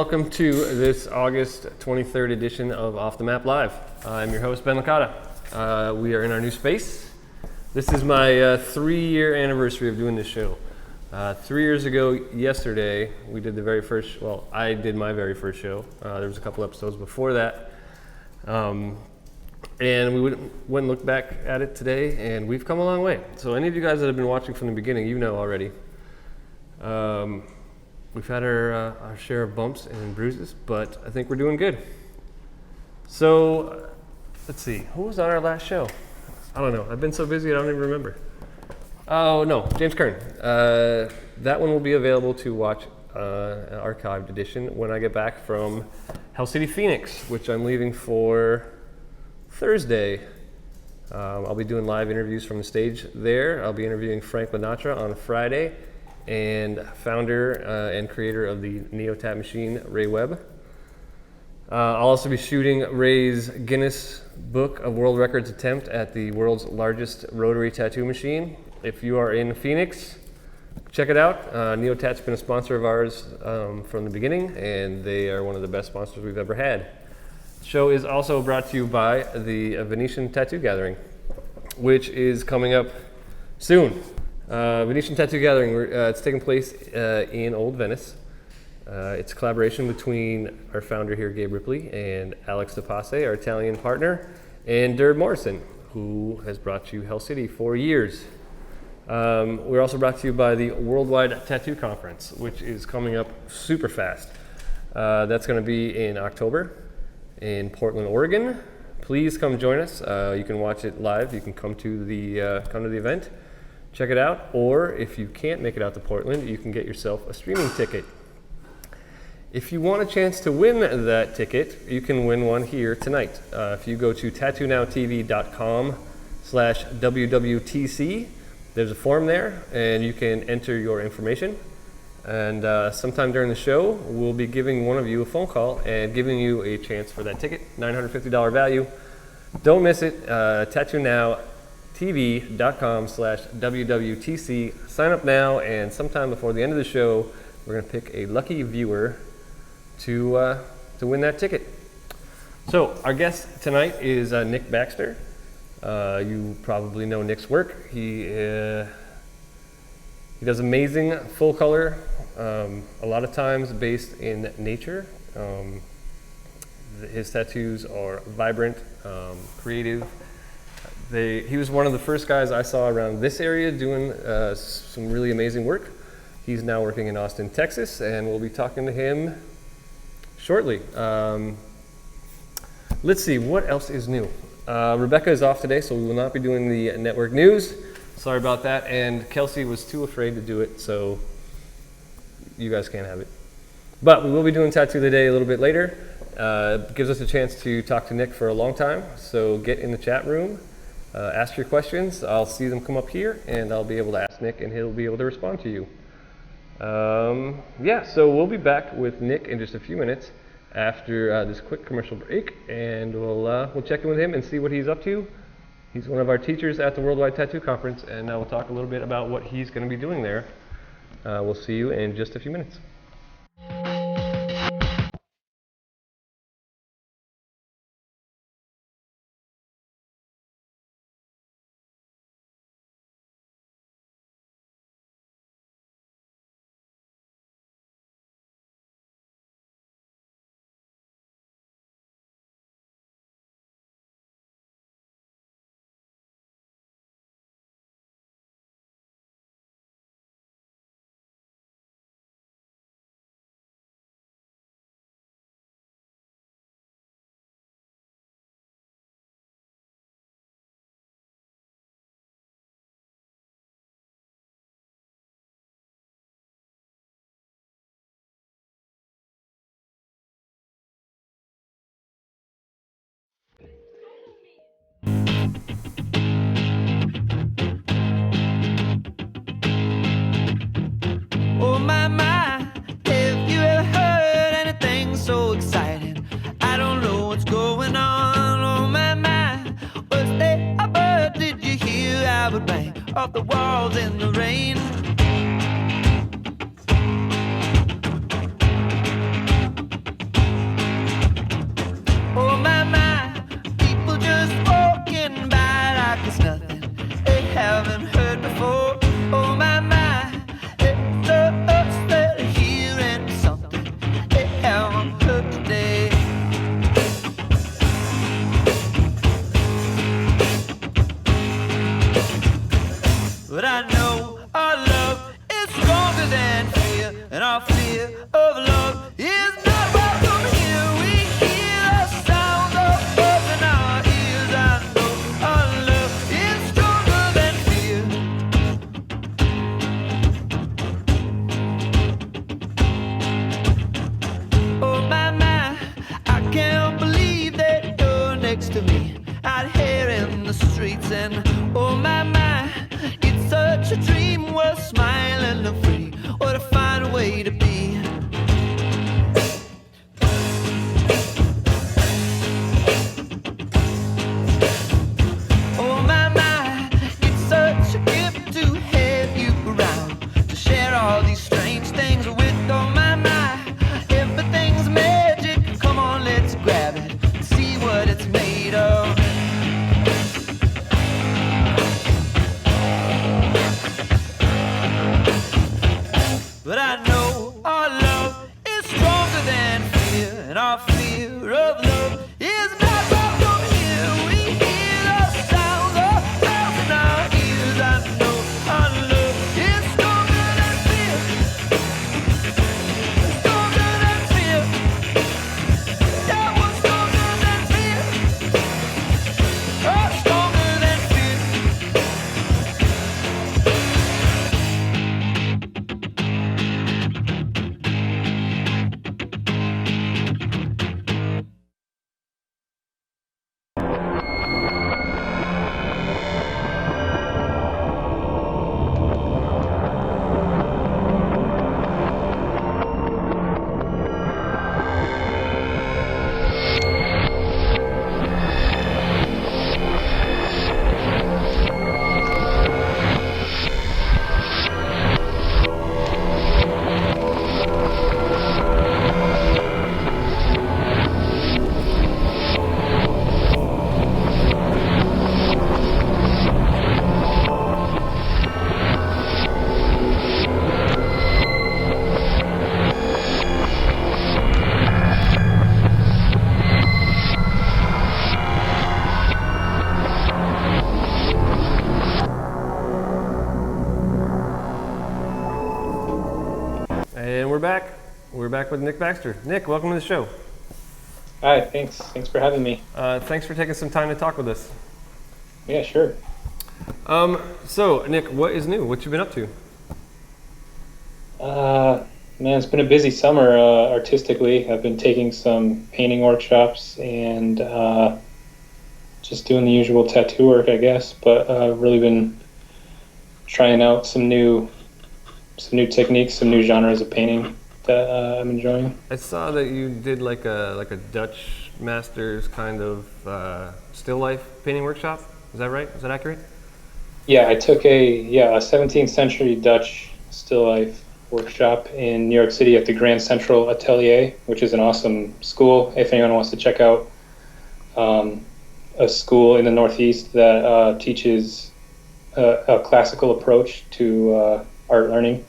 welcome to this August 23rd edition of Off the Map Live. I'm your host, Ben Licata. We are in our new space. This is my 3-year anniversary of doing this show. 3 years ago yesterday, we did I did my very first show. There was a couple episodes before that. And we went and looked back at it today, and we've come a long way. So any of you guys that have been watching from the beginning, you know already. We've had our share of bumps and bruises, but I think we're doing good. So, let's see, who was on our last show? I don't know, I've been so busy I don't even remember. Oh no, James Kern. That one will be available to watch an archived edition when I get back from Hell City, Phoenix, which I'm leaving for Thursday. I'll be doing live interviews from the stage there. I'll be interviewing Frank Linatra on Friday, and founder and creator of the Neo-Tat machine, Ray Webb. I'll also be shooting Ray's Guinness Book of World Records attempt at the world's largest rotary tattoo machine. If you are in Phoenix, check it out. Neo-Tat's been a sponsor of ours from the beginning, and they are one of the best sponsors we've ever had. The show is also brought to you by the Venetian Tattoo Gathering, which is coming up soon. Venetian Tattoo Gathering, it's taking place in Old Venice. It's a collaboration between our founder here, Gabe Ripley, and Alex DePasse, our Italian partner, and Derb Morrison, who has brought you Hell City for years. We're also brought to you by the Worldwide Tattoo Conference, which is coming up super fast. That's going to be in October in Portland, Oregon. Please come join us. You can watch it live. You can come to the event. Check it out, or if you can't make it out to Portland, you can get yourself a streaming ticket. If you want a chance to win that ticket, you can win one here tonight. If you go to tattoonowtv.com/WWTC, there's a form there, and you can enter your information. And sometime during the show, we'll be giving one of you a phone call and giving you a chance for that ticket, $950 value. Don't miss it. tattoonowtv.com/WWTC. Sign up now, and sometime before the end of the show, we're going to pick a lucky viewer to win that ticket. So our guest tonight is Nick Baxter. You probably know Nick's work. He does amazing full color, a lot of times based in nature. His tattoos are vibrant, creative. He was one of the first guys I saw around this area doing some really amazing work. He's now working in Austin, Texas, and we'll be talking to him shortly. Let's see, what else is new? Rebecca is off today, so we will not be doing the network news. Sorry about that, and Kelsey was too afraid to do it, so you guys can't have it. But we will be doing Tattoo of the Day a little bit later. It gives us a chance to talk to Nick for a long time, so get in the chat room. Ask your questions. I'll see them come up here, and I'll be able to ask Nick, and he'll be able to respond to you. So we'll be back with Nick in just a few minutes after this quick commercial break, and we'll check in with him and see what he's up to. He's one of our teachers at the Worldwide Tattoo Conference, and we'll talk a little bit about what he's going to be doing there. We'll see you in just a few minutes. Oh my, have you ever heard anything so exciting? I don't know what's going on. Oh my, was there a bird? Did you hear I would bang off the walls in the rain? and our fear of love is not far from here. We hear the sounds of bells in our ears. I know our love is stronger than fear, stronger than fear. Yeah, we're stronger than fear, oh, stronger than fear. And we're back. We're back with Nick Baxter. Nick, welcome to the show. Hi, thanks. Thanks for having me. Thanks for taking some time to talk with us. Yeah, sure. So, Nick, what is new? What you been up to? Man, it's been a busy summer artistically. I've been taking some painting workshops and just doing the usual tattoo work, I guess. But I've really been trying out some new techniques, some new genres of painting that I'm enjoying. I saw that you did like a Dutch masters kind of still life painting workshop. Is that right? Is that accurate? Yeah, I took a 17th century Dutch still life workshop in New York City at the Grand Central Atelier, which is an awesome school. If anyone wants to check out a school in the Northeast that teaches a classical approach to art learning.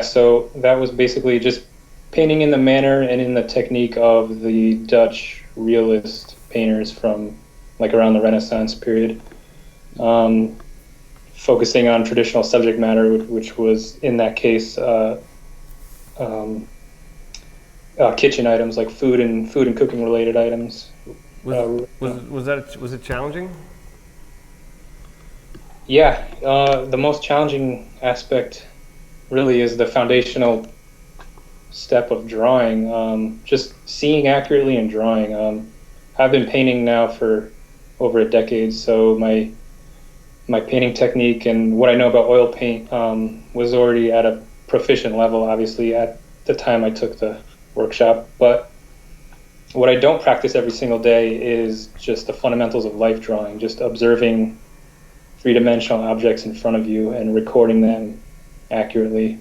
So that was basically just painting in the manner and in the technique of the Dutch realist painters from like around the Renaissance period, focusing on traditional subject matter, which was in that case kitchen items like food and cooking related items. Was it challenging? Yeah, the most challenging aspect really is the foundational step of drawing, just seeing accurately and drawing. I've been painting now for over a decade, so my painting technique and what I know about oil paint was already at a proficient level, obviously, at the time I took the workshop. But what I don't practice every single day is just the fundamentals of life drawing, just observing three-dimensional objects in front of you and recording them accurately.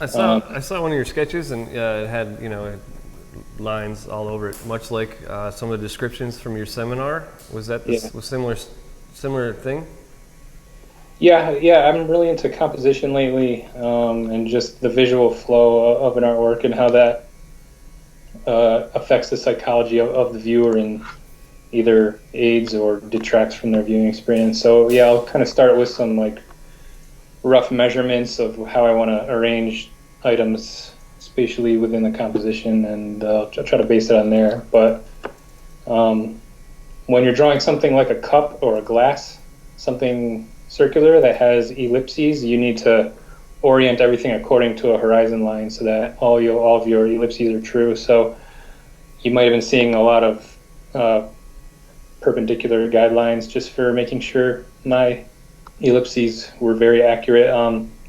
I saw one of your sketches, and it had lines all over it, much like some of the descriptions from your seminar. Was that was similar thing? Yeah, I'm really into composition lately, and just the visual flow of an artwork and how that affects the psychology of the viewer and either aids or detracts from their viewing experience. So yeah, I'll kind of start with some like rough measurements of how I want to arrange items spatially within the composition, and I'll try to base it on there. But when you're drawing something like a cup or a glass, something circular that has ellipses, you need to orient everything according to a horizon line so that all of your ellipses are true. So you might have been seeing a lot of perpendicular guidelines just for making sure my ellipses were very accurate.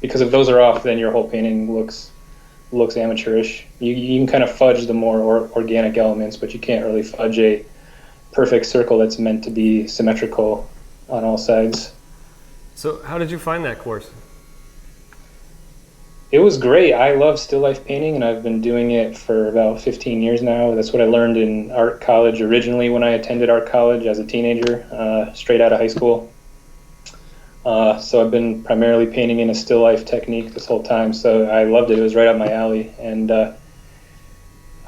Because if those are off, then your whole painting looks amateurish. You can kind of fudge the more organic elements, but you can't really fudge a perfect circle that's meant to be symmetrical on all sides. So how did you find that course? It was great. I love still life painting, and I've been doing it for about 15 years now. That's what I learned in art college originally when I attended art college as a teenager, straight out of high school. So I've been primarily painting in a still life technique this whole time, so I loved it. It was right up my alley. And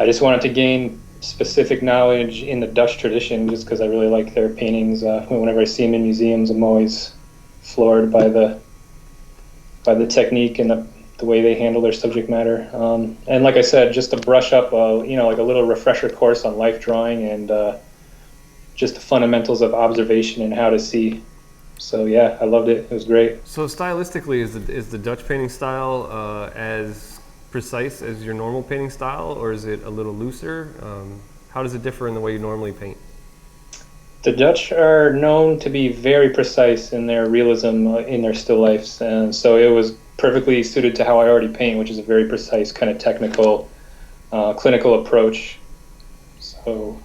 I just wanted to gain specific knowledge in the Dutch tradition, just because I really like their paintings. Whenever I see them in museums, I'm always floored by the technique and the way they handle their subject matter. And like I said, just to brush up, like a little refresher course on life drawing and just the fundamentals of observation and how to see. So yeah, I loved it. It was great. So stylistically, is the Dutch painting style as precise as your normal painting style, or is it a little looser? How does it differ in the way you normally paint? The Dutch are known to be very precise in their realism in their still lifes, and so it was perfectly suited to how I already paint, which is a very precise kind of technical, clinical approach. So,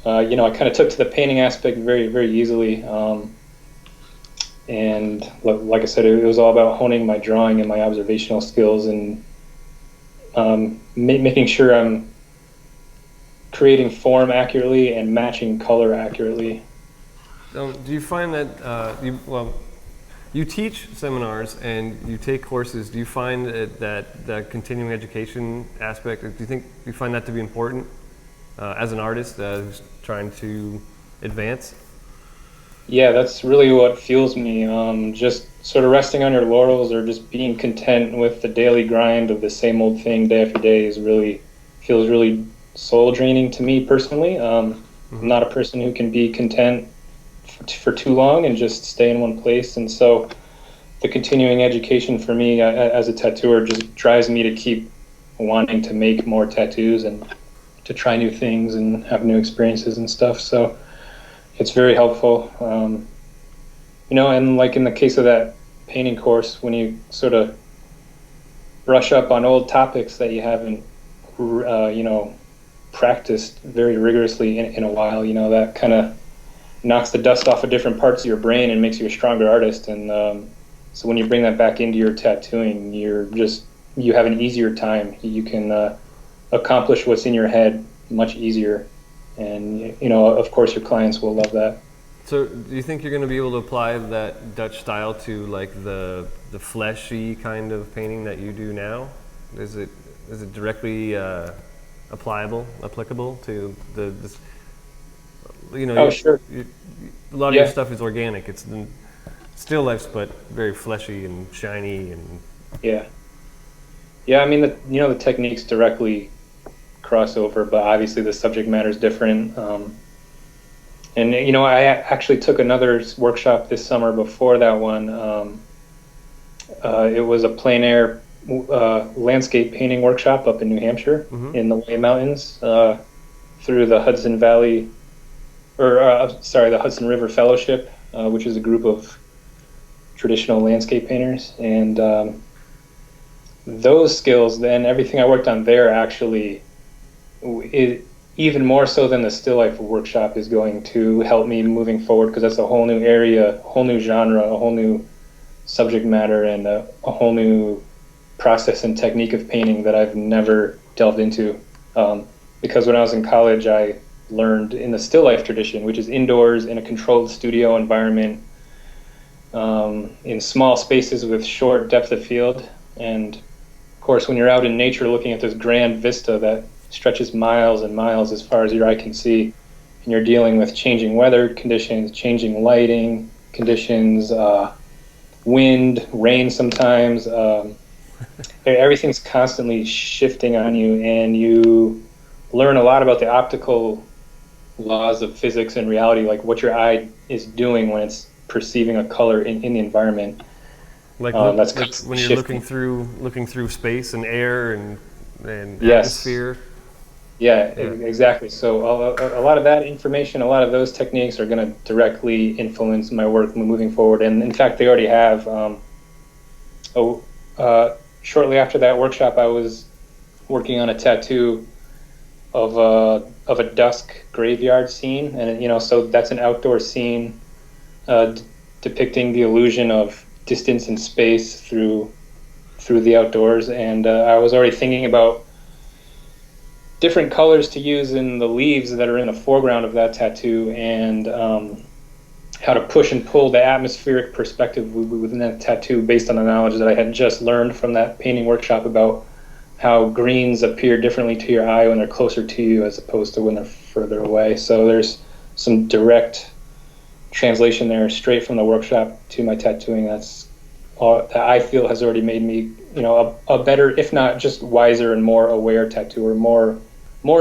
I kind of took to the painting aspect very, very easily. And like I said, it was all about honing my drawing and my observational skills and making sure I'm creating form accurately and matching color accurately. Do you find that you teach seminars and you take courses? Do you find that continuing education aspect? Do you find that to be important as an artist who's trying to advance? Yeah, that's really what fuels me. Just sort of resting on your laurels or just being content with the daily grind of the same old thing day after day feels really soul draining to me personally. I'm not a person who can be content for too long and just stay in one place. And so the continuing education for me as a tattooer just drives me to keep wanting to make more tattoos and to try new things and have new experiences and stuff. So it's very helpful. And like in the case of that painting course, when you sort of brush up on old topics that you haven't, practiced very rigorously in a while, that kind of knocks the dust off of different parts of your brain and makes you a stronger artist. And so when you bring that back into your tattooing, you have an easier time. You can accomplish what's in your head much easier. And, of course, your clients will love that. So do you think you're going to be able to apply that Dutch style to like the fleshy kind of painting that you do now? Is it directly applicable to this? Sure. A lot of your stuff is organic. It's the still lifes, but very fleshy and shiny and. Yeah. I mean, the techniques directly crossover, but obviously the subject matter is different. I actually took another workshop this summer before that one. It was a plein air landscape painting workshop up in New Hampshire in the Way Mountains through the Hudson Valley, the Hudson River Fellowship, which is a group of traditional landscape painters. And those skills, then everything I worked on there actually, even more so than the still life workshop, is going to help me moving forward, because that's a whole new area, a whole new genre, a whole new subject matter, and a whole new process and technique of painting that I've never delved into. Because when I was in college, I learned in the still life tradition, which is indoors in a controlled studio environment, in small spaces with short depth of field. And of course, when you're out in nature looking at this grand vista that stretches miles and miles as far as your eye can see, and you're dealing with changing weather conditions, changing lighting conditions, wind, rain sometimes, everything's constantly shifting on you, and you learn a lot about the optical laws of physics and reality, like what your eye is doing when it's perceiving a color in the environment. Like when you're looking through space and air and atmosphere. Yeah, exactly. So a lot of that information, a lot of those techniques are going to directly influence my work moving forward. And in fact, they already have. Shortly after that workshop, I was working on a tattoo of a dusk graveyard scene, and so that's an outdoor scene depicting the illusion of distance and space through the outdoors. And I was already thinking about different colors to use in the leaves that are in the foreground of that tattoo, and how to push and pull the atmospheric perspective within that tattoo based on the knowledge that I had just learned from that painting workshop about how greens appear differently to your eye when they're closer to you as opposed to when they're further away. So there's some direct translation there straight from the workshop to my tattooing. That's all that I feel has already made me, a better, if not just wiser and more aware tattooer, more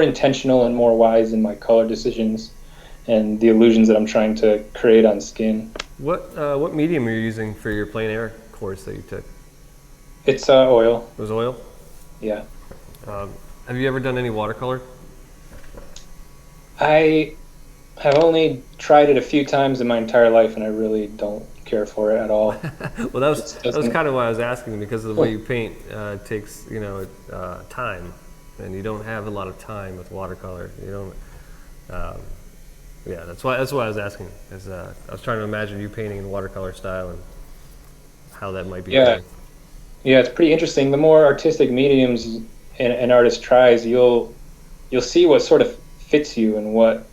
intentional and more wise in my color decisions and the illusions that I'm trying to create on skin. What medium are you using for your plein air course that you took? It's oil. It was oil? Yeah. Have you ever done any watercolor? I have only tried it a few times in my entire life, and I really don't care for it at all. Well, that was kind of why I was asking, because of the way you paint takes time, and you don't have a lot of time with watercolor. You don't. Yeah, that's why I was asking. I was trying to imagine you painting in watercolor style and how that might be. Yeah, yeah, it's pretty interesting. The more artistic mediums an artist tries, you'll see what sort of fits you and what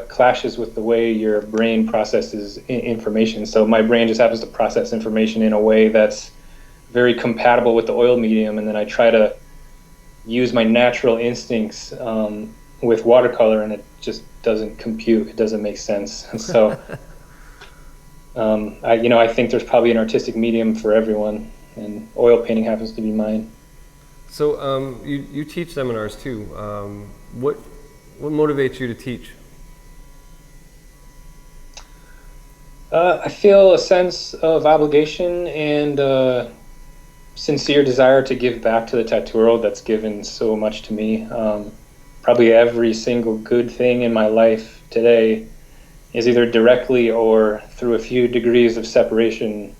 clashes with the way your brain processes information. So my brain just happens to process information in a way that's very compatible with the oil medium, and then I try to use my natural instincts with watercolor, and it just doesn't compute. It doesn't make sense. And so I think there's probably an artistic medium for everyone, and oil painting happens to be mine. So you teach seminars too. What motivates you to teach? I feel a sense of obligation and sincere desire to give back to the tattoo world that's given so much to me. Probably every single good thing in my life today is either directly or through a few degrees of separation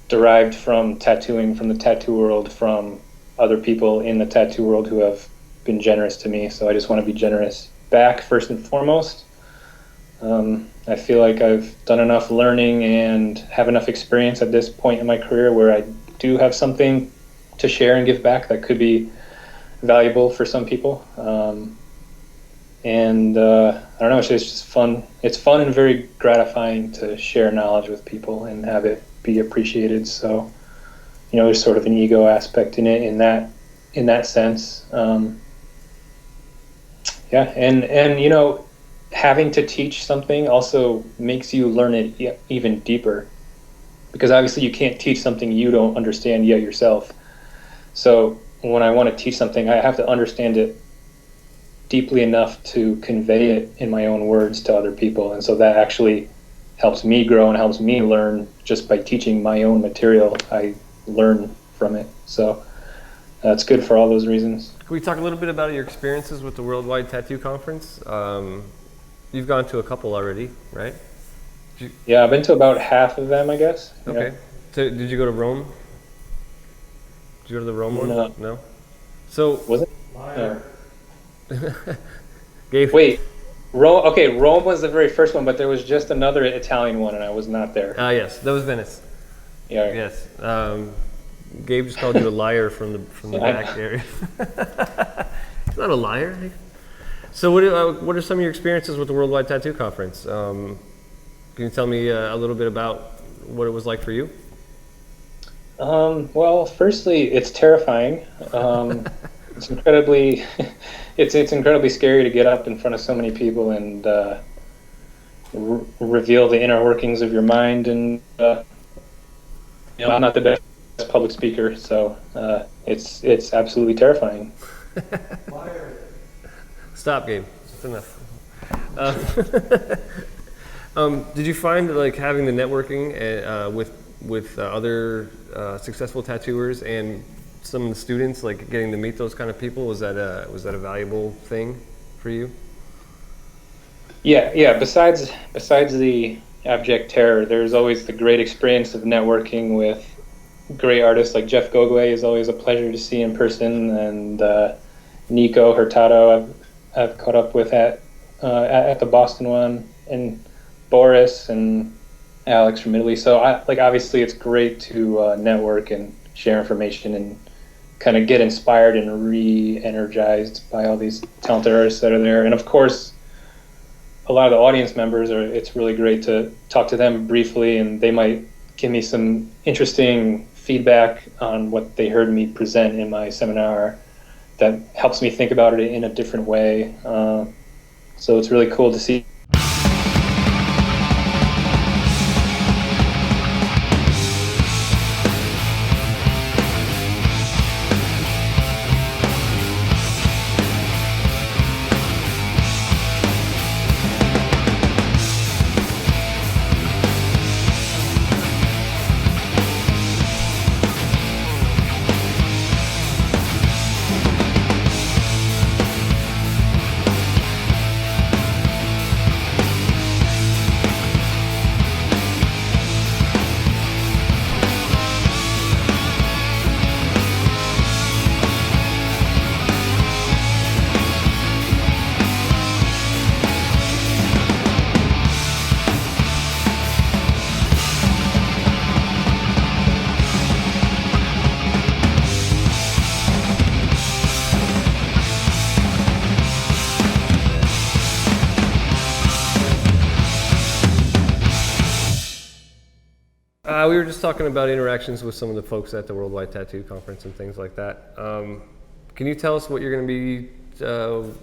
derived from tattooing, from the tattoo world, from other people in the tattoo world who have been generous to me. So I just want to be generous back first and foremost. I feel like I've done enough learning and have enough experience at this point in my career where I do have something to share and give back that could be valuable for some people. I don't know, it's just fun. It's fun and very gratifying to share knowledge with people and have it be appreciated. So, there's sort of an ego aspect in it in that sense. Having to teach something also makes you learn it even deeper, because obviously you can't teach something you don't understand yet yourself. So when I want to teach something, I have to understand it deeply enough to convey it in my own words to other people. And so that actually helps me grow and helps me learn. Just by teaching my own material, I learn from it. So it's good for all those reasons. Can we talk a little bit about your experiences with the Worldwide Tattoo Conference? You've gone to a couple already, right? Yeah, I've been to about half of them, I guess. Okay. Yeah. So did you go to Rome? Did you go to the Rome one? No. No? So Was it? Wait. Rome. Okay, Rome was the very first one, but there was just another Italian one, and I was not there. Yes, that was Venice. Yeah. Yes. Gabe just called you a liar from the back area. He's not a liar. So what are some of your experiences with the Worldwide Tattoo Conference? Can you tell me a little bit about what it was like for you? Well, firstly, it's terrifying. It's incredibly, it's incredibly scary to get up in front of so many people and reveal the inner workings of your mind. And I'm not the best public speaker, so it's absolutely terrifying. Stop, Gabe. It's enough. Did you find like having the networking with other successful tattooers and some of the students, like getting to meet those kind of people, was that a valuable thing for you? Yeah. Besides the abject terror, there's always the great experience of networking with great artists like Jeff Gogwe is always a pleasure to see in person, and Nico Hurtado I've caught up with at the Boston one, and Boris and Alex from Italy. So obviously it's great to network and share information and kind of get inspired and re-energized by all these talented artists that are there. And of course, a lot of the audience members it's really great to talk to them briefly, and they might give me some interesting feedback on what they heard me present in my seminar that helps me think about it in a different way. So it's really cool to see. We were just talking about interactions with some of the folks at the Worldwide Tattoo Conference and things like that. Can you tell us what you're going to be,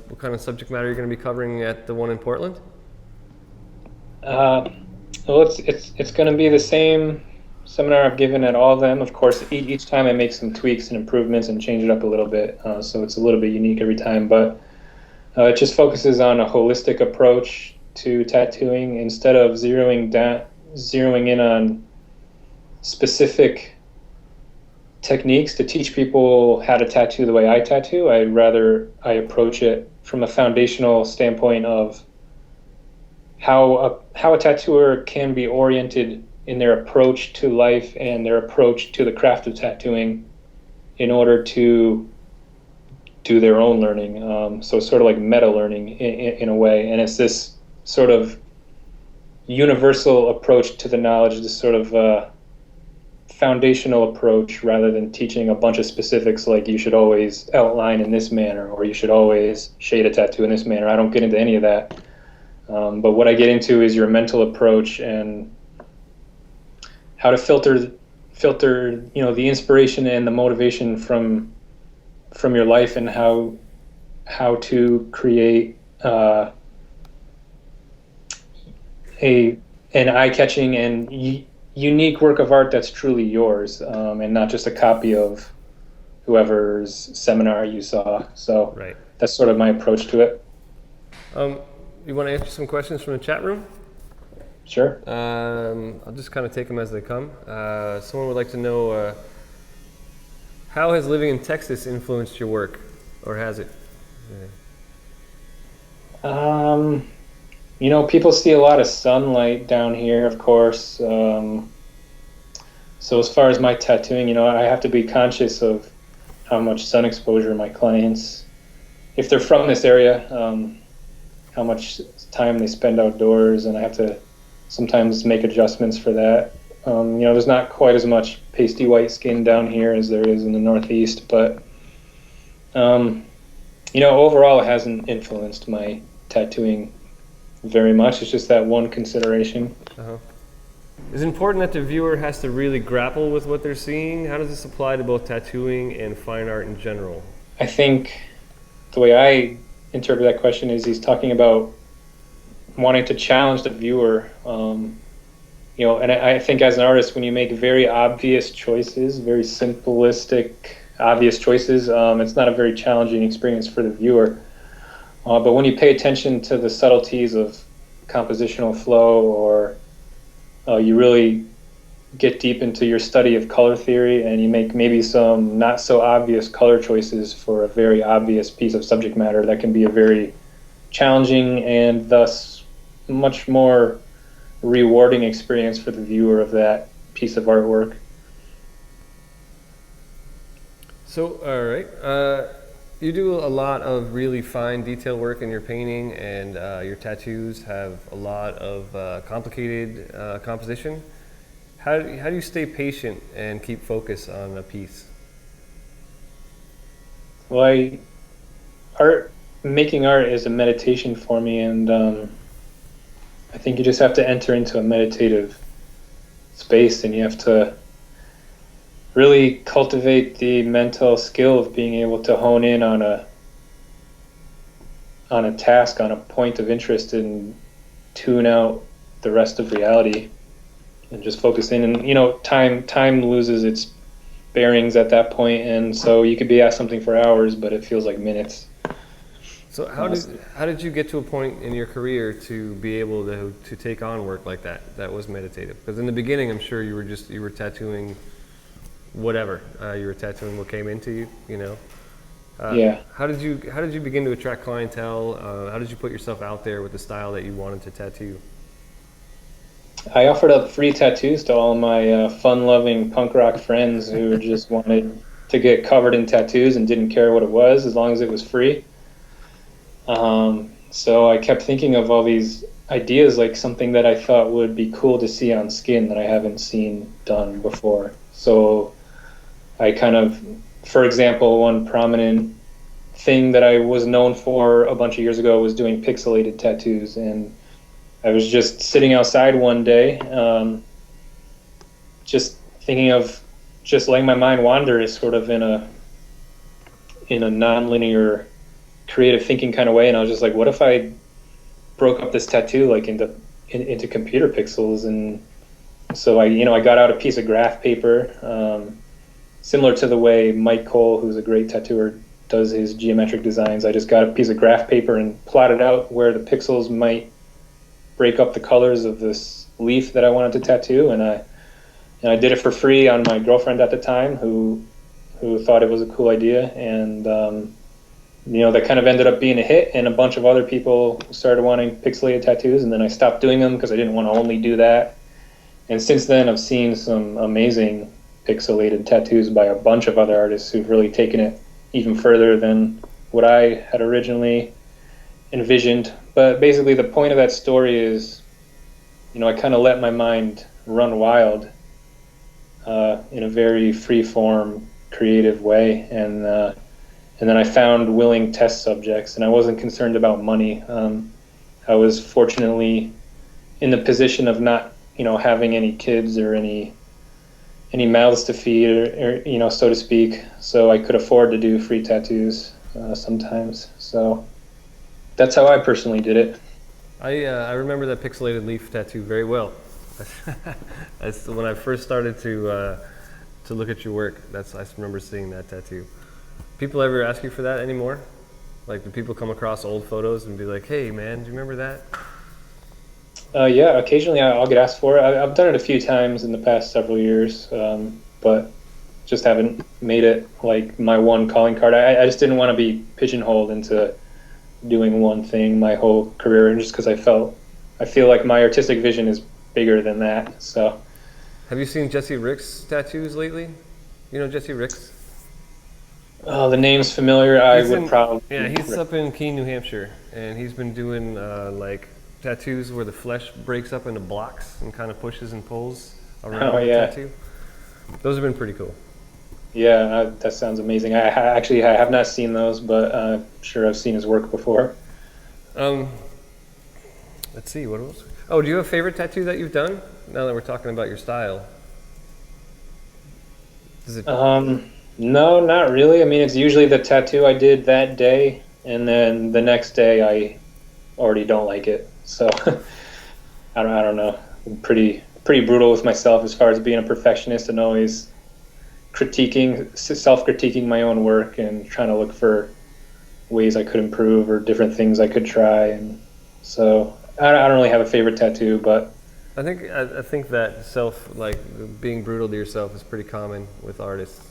what kind of subject matter you're going to be covering at the one in Portland? Well, it's going to be the same seminar I've given at all of them. Of course, each time I make some tweaks and improvements and change it up a little bit, so it's a little bit unique every time. But it just focuses on a holistic approach to tattooing instead of zeroing in on specific techniques to teach people how to tattoo the way I tattoo. I approach it from a foundational standpoint of how a tattooer can be oriented in their approach to life and their approach to the craft of tattooing in order to do their own learning. So it's sort of like meta learning in a way, and it's this sort of universal approach to the knowledge, this sort of foundational approach, rather than teaching a bunch of specifics like you should always outline in this manner or you should always shade a tattoo in this manner. I don't get into any of that. But what I get into is your mental approach and how to filter, the inspiration and the motivation from your life, and how to create an eye-catching and unique work of art that's truly yours, and not just a copy of whoever's seminar you saw. So Right. That's sort of my approach to it. You want to answer some questions from the chat room? Sure. I'll just kind of take them as they come. Someone would like to know, how has living in Texas influenced your work, or has it? People see a lot of sunlight down here, of course. So as far as my tattooing, I have to be conscious of how much sun exposure my clients, if they're from this area, how much time they spend outdoors, and I have to sometimes make adjustments for that. There's not quite as much pasty white skin down here as there is in the Northeast, but overall it hasn't influenced my tattooing very much. It's just that one consideration. Uh-huh. Is it important that the viewer has to really grapple with what they're seeing? How does this apply to both tattooing and fine art in general? I think the way I interpret that question is he's talking about wanting to challenge the viewer. And I think as an artist, when you make very obvious choices, very simplistic, obvious choices, it's not a very challenging experience for the viewer. But when you pay attention to the subtleties of compositional flow, or you really get deep into your study of color theory, and you make maybe some not so obvious color choices for a very obvious piece of subject matter, that can be a very challenging and thus much more rewarding experience for the viewer of that piece of artwork. So, all right. You do a lot of really fine detail work in your painting, and your tattoos have a lot of complicated composition. How do you stay patient and keep focus on a piece? Well, making art is a meditation for me, and I think you just have to enter into a meditative space, and you have to really cultivate the mental skill of being able to hone in on a task, on a point of interest, and tune out the rest of reality and just focus in. And time loses its bearings at that point, and so you could be at something for hours, but it feels like minutes. So how did you get to a point in your career to be able to take on work like that was meditative? Because in the beginning, I'm sure you were tattooing whatever, you were tattooing what came into you, you know. Yeah. How did you begin to attract clientele? How did you put yourself out there with the style that you wanted to tattoo? I offered up free tattoos to all my fun-loving punk rock friends who just wanted to get covered in tattoos and didn't care what it was as long as it was free. So I kept thinking of all these ideas, like something that I thought would be cool to see on skin that I haven't seen done before. So I kind of, for example, one prominent thing that I was known for a bunch of years ago was doing pixelated tattoos. And I was just sitting outside one day, just thinking of just letting my mind wander, is sort of in a non-linear creative thinking kind of way. And I was just like, what if I broke up this tattoo like into computer pixels? And so I got out a piece of graph paper, similar to the way Mike Cole, who's a great tattooer, does his geometric designs. I just got a piece of graph paper and plotted out where the pixels might break up the colors of this leaf that I wanted to tattoo, and I did it for free on my girlfriend at the time, who thought it was a cool idea. And that kind of ended up being a hit, and a bunch of other people started wanting pixelated tattoos, and then I stopped doing them because I didn't want to only do that. And since then, I've seen some amazing pixelated tattoos by a bunch of other artists who've really taken it even further than what I had originally envisioned. But basically the point of that story is, I kind of let my mind run wild in a very free-form, creative way, and then I found willing test subjects, and I wasn't concerned about money. I was fortunately in the position of not, having any kids or any mouths to feed, or so to speak. So I could afford to do free tattoos sometimes. So that's how I personally did it. I remember that pixelated leaf tattoo very well. That's when I first started to look at your work. I remember seeing that tattoo. People ever ask you for that anymore? Like, do people come across old photos and be like, "Hey, man, do you remember that?" Yeah, occasionally I'll get asked for it. I've done it a few times in the past several years, but just haven't made it like my one calling card. I just didn't want to be pigeonholed into doing one thing my whole career, and just because I feel like my artistic vision is bigger than that. So, have you seen Jesse Rick's tattoos lately? You know Jesse Rick's? Oh, the name's familiar. Yeah, he's up in Keene, New Hampshire, and he's been doing like tattoos where the flesh breaks up into blocks and kind of pushes and pulls around the tattoo. Those have been pretty cool. Yeah, that sounds amazing. I have not seen those, but I'm sure I've seen his work before. Let's see, what else? Oh, do you have a favorite tattoo that you've done? Now that we're talking about your style. No, not really. I mean, it's usually the tattoo I did that day, and then the next day I already don't like it. So I don't know. I'm pretty brutal with myself as far as being a perfectionist and always self-critiquing my own work and trying to look for ways I could improve or different things I could try. And so I don't really have a favorite tattoo, but I think that being brutal to yourself is pretty common with artists.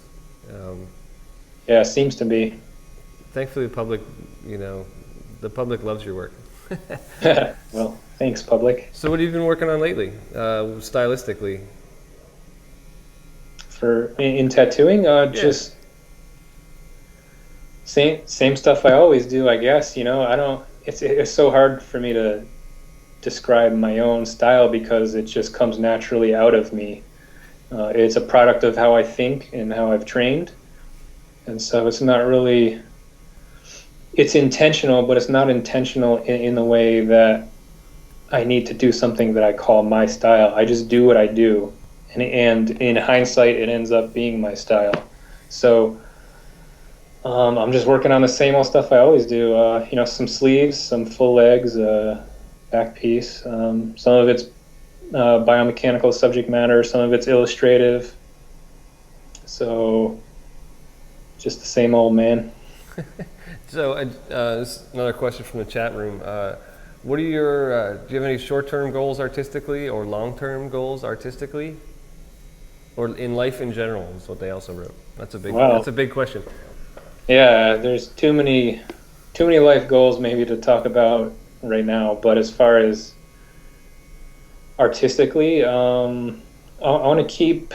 Yeah, it seems to be. Thankfully, the public loves your work. Well, thanks, public. So what have you been working on lately, stylistically? In tattooing, just same stuff I always do, I guess. It's so hard for me to describe my own style because it just comes naturally out of me. It's a product of how I think and how I've trained, and so it's not really. It's intentional, but it's not intentional in the way that I need to do something that I call my style. I just do what I do, and in hindsight, it ends up being my style. So I'm just working on the same old stuff I always do. Some sleeves, some full legs, back piece. Some of it's biomechanical subject matter, some of it's illustrative. So just the same old man. So, this is another question from the chat room. What are your, do you have any short-term goals artistically or long-term goals artistically? Or in life in general is what they also wrote. That's a big question. Yeah, there's too many life goals maybe to talk about right now. But as far as artistically, I want to keep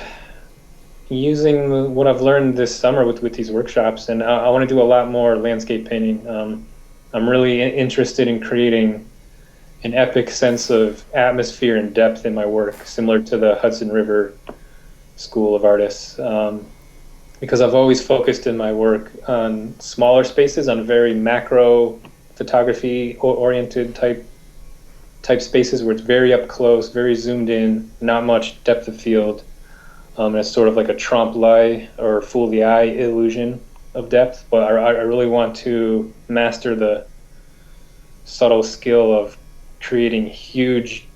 using what I've learned this summer with these workshops, and I want to do a lot more landscape painting. I'm really interested in creating an epic sense of atmosphere and depth in my work, similar to the Hudson River School of Artists. Because I've always focused in my work on smaller spaces, on very macro photography oriented type spaces where it's very up close, very zoomed in, not much depth of field. And it's sort of like a trompe l'oeil or fool the eye illusion of depth. But I really want to master the subtle skill of creating huge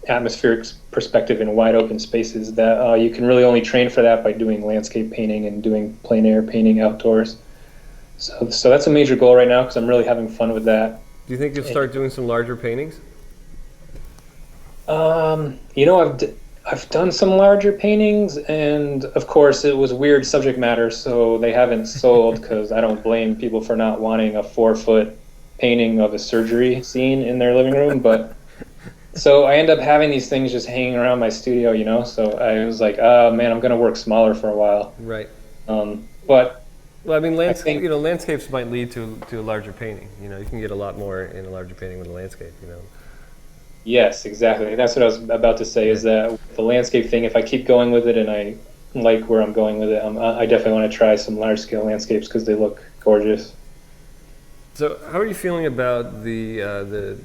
atmospheric perspective in wide open spaces that you can really only train for that by doing landscape painting and doing plein air painting outdoors. So that's a major goal right now because I'm really having fun with that. Do you think you'll start doing some larger paintings? I've done some larger paintings, and of course it was weird subject matter, so they haven't sold because I don't blame people for not wanting a 4-foot painting of a surgery scene in their living room. But so I end up having these things just hanging around my studio, so I was like, man, I'm going to work smaller for a while. Right. But well, I mean, landscapes might lead to a larger painting. You can get a lot more in a larger painting with a landscape. Yes, exactly. That's what I was about to say. Is that the landscape thing? If I keep going with it, and I like where I'm going with it, I definitely want to try some large-scale landscapes because they look gorgeous. So, how are you feeling about the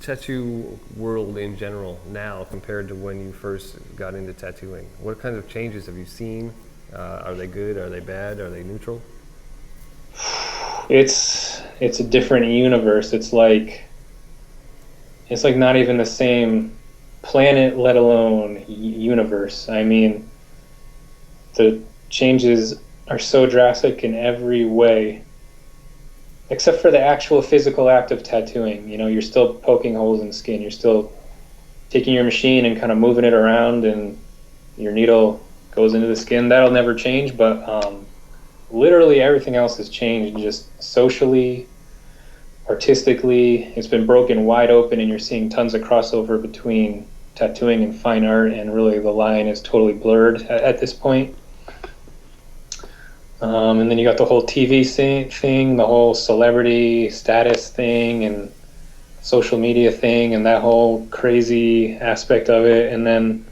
tattoo world in general now compared to when you first got into tattooing? What kinds of changes have you seen? Are they good? Are they bad? Are they neutral? It's a different universe. It's like not even the same planet, let alone universe. I mean, the changes are so drastic in every way, except for the actual physical act of tattooing. You're still poking holes in skin. You're still taking your machine and kind of moving it around, and your needle goes into the skin. That'll never change, but literally everything else has changed, just socially, artistically. It's been broken wide open, and you're seeing tons of crossover between tattooing and fine art, and really the line is totally blurred at this point. And then you got the whole TV thing, the whole celebrity status thing, and social media thing, and that whole crazy aspect of it. And then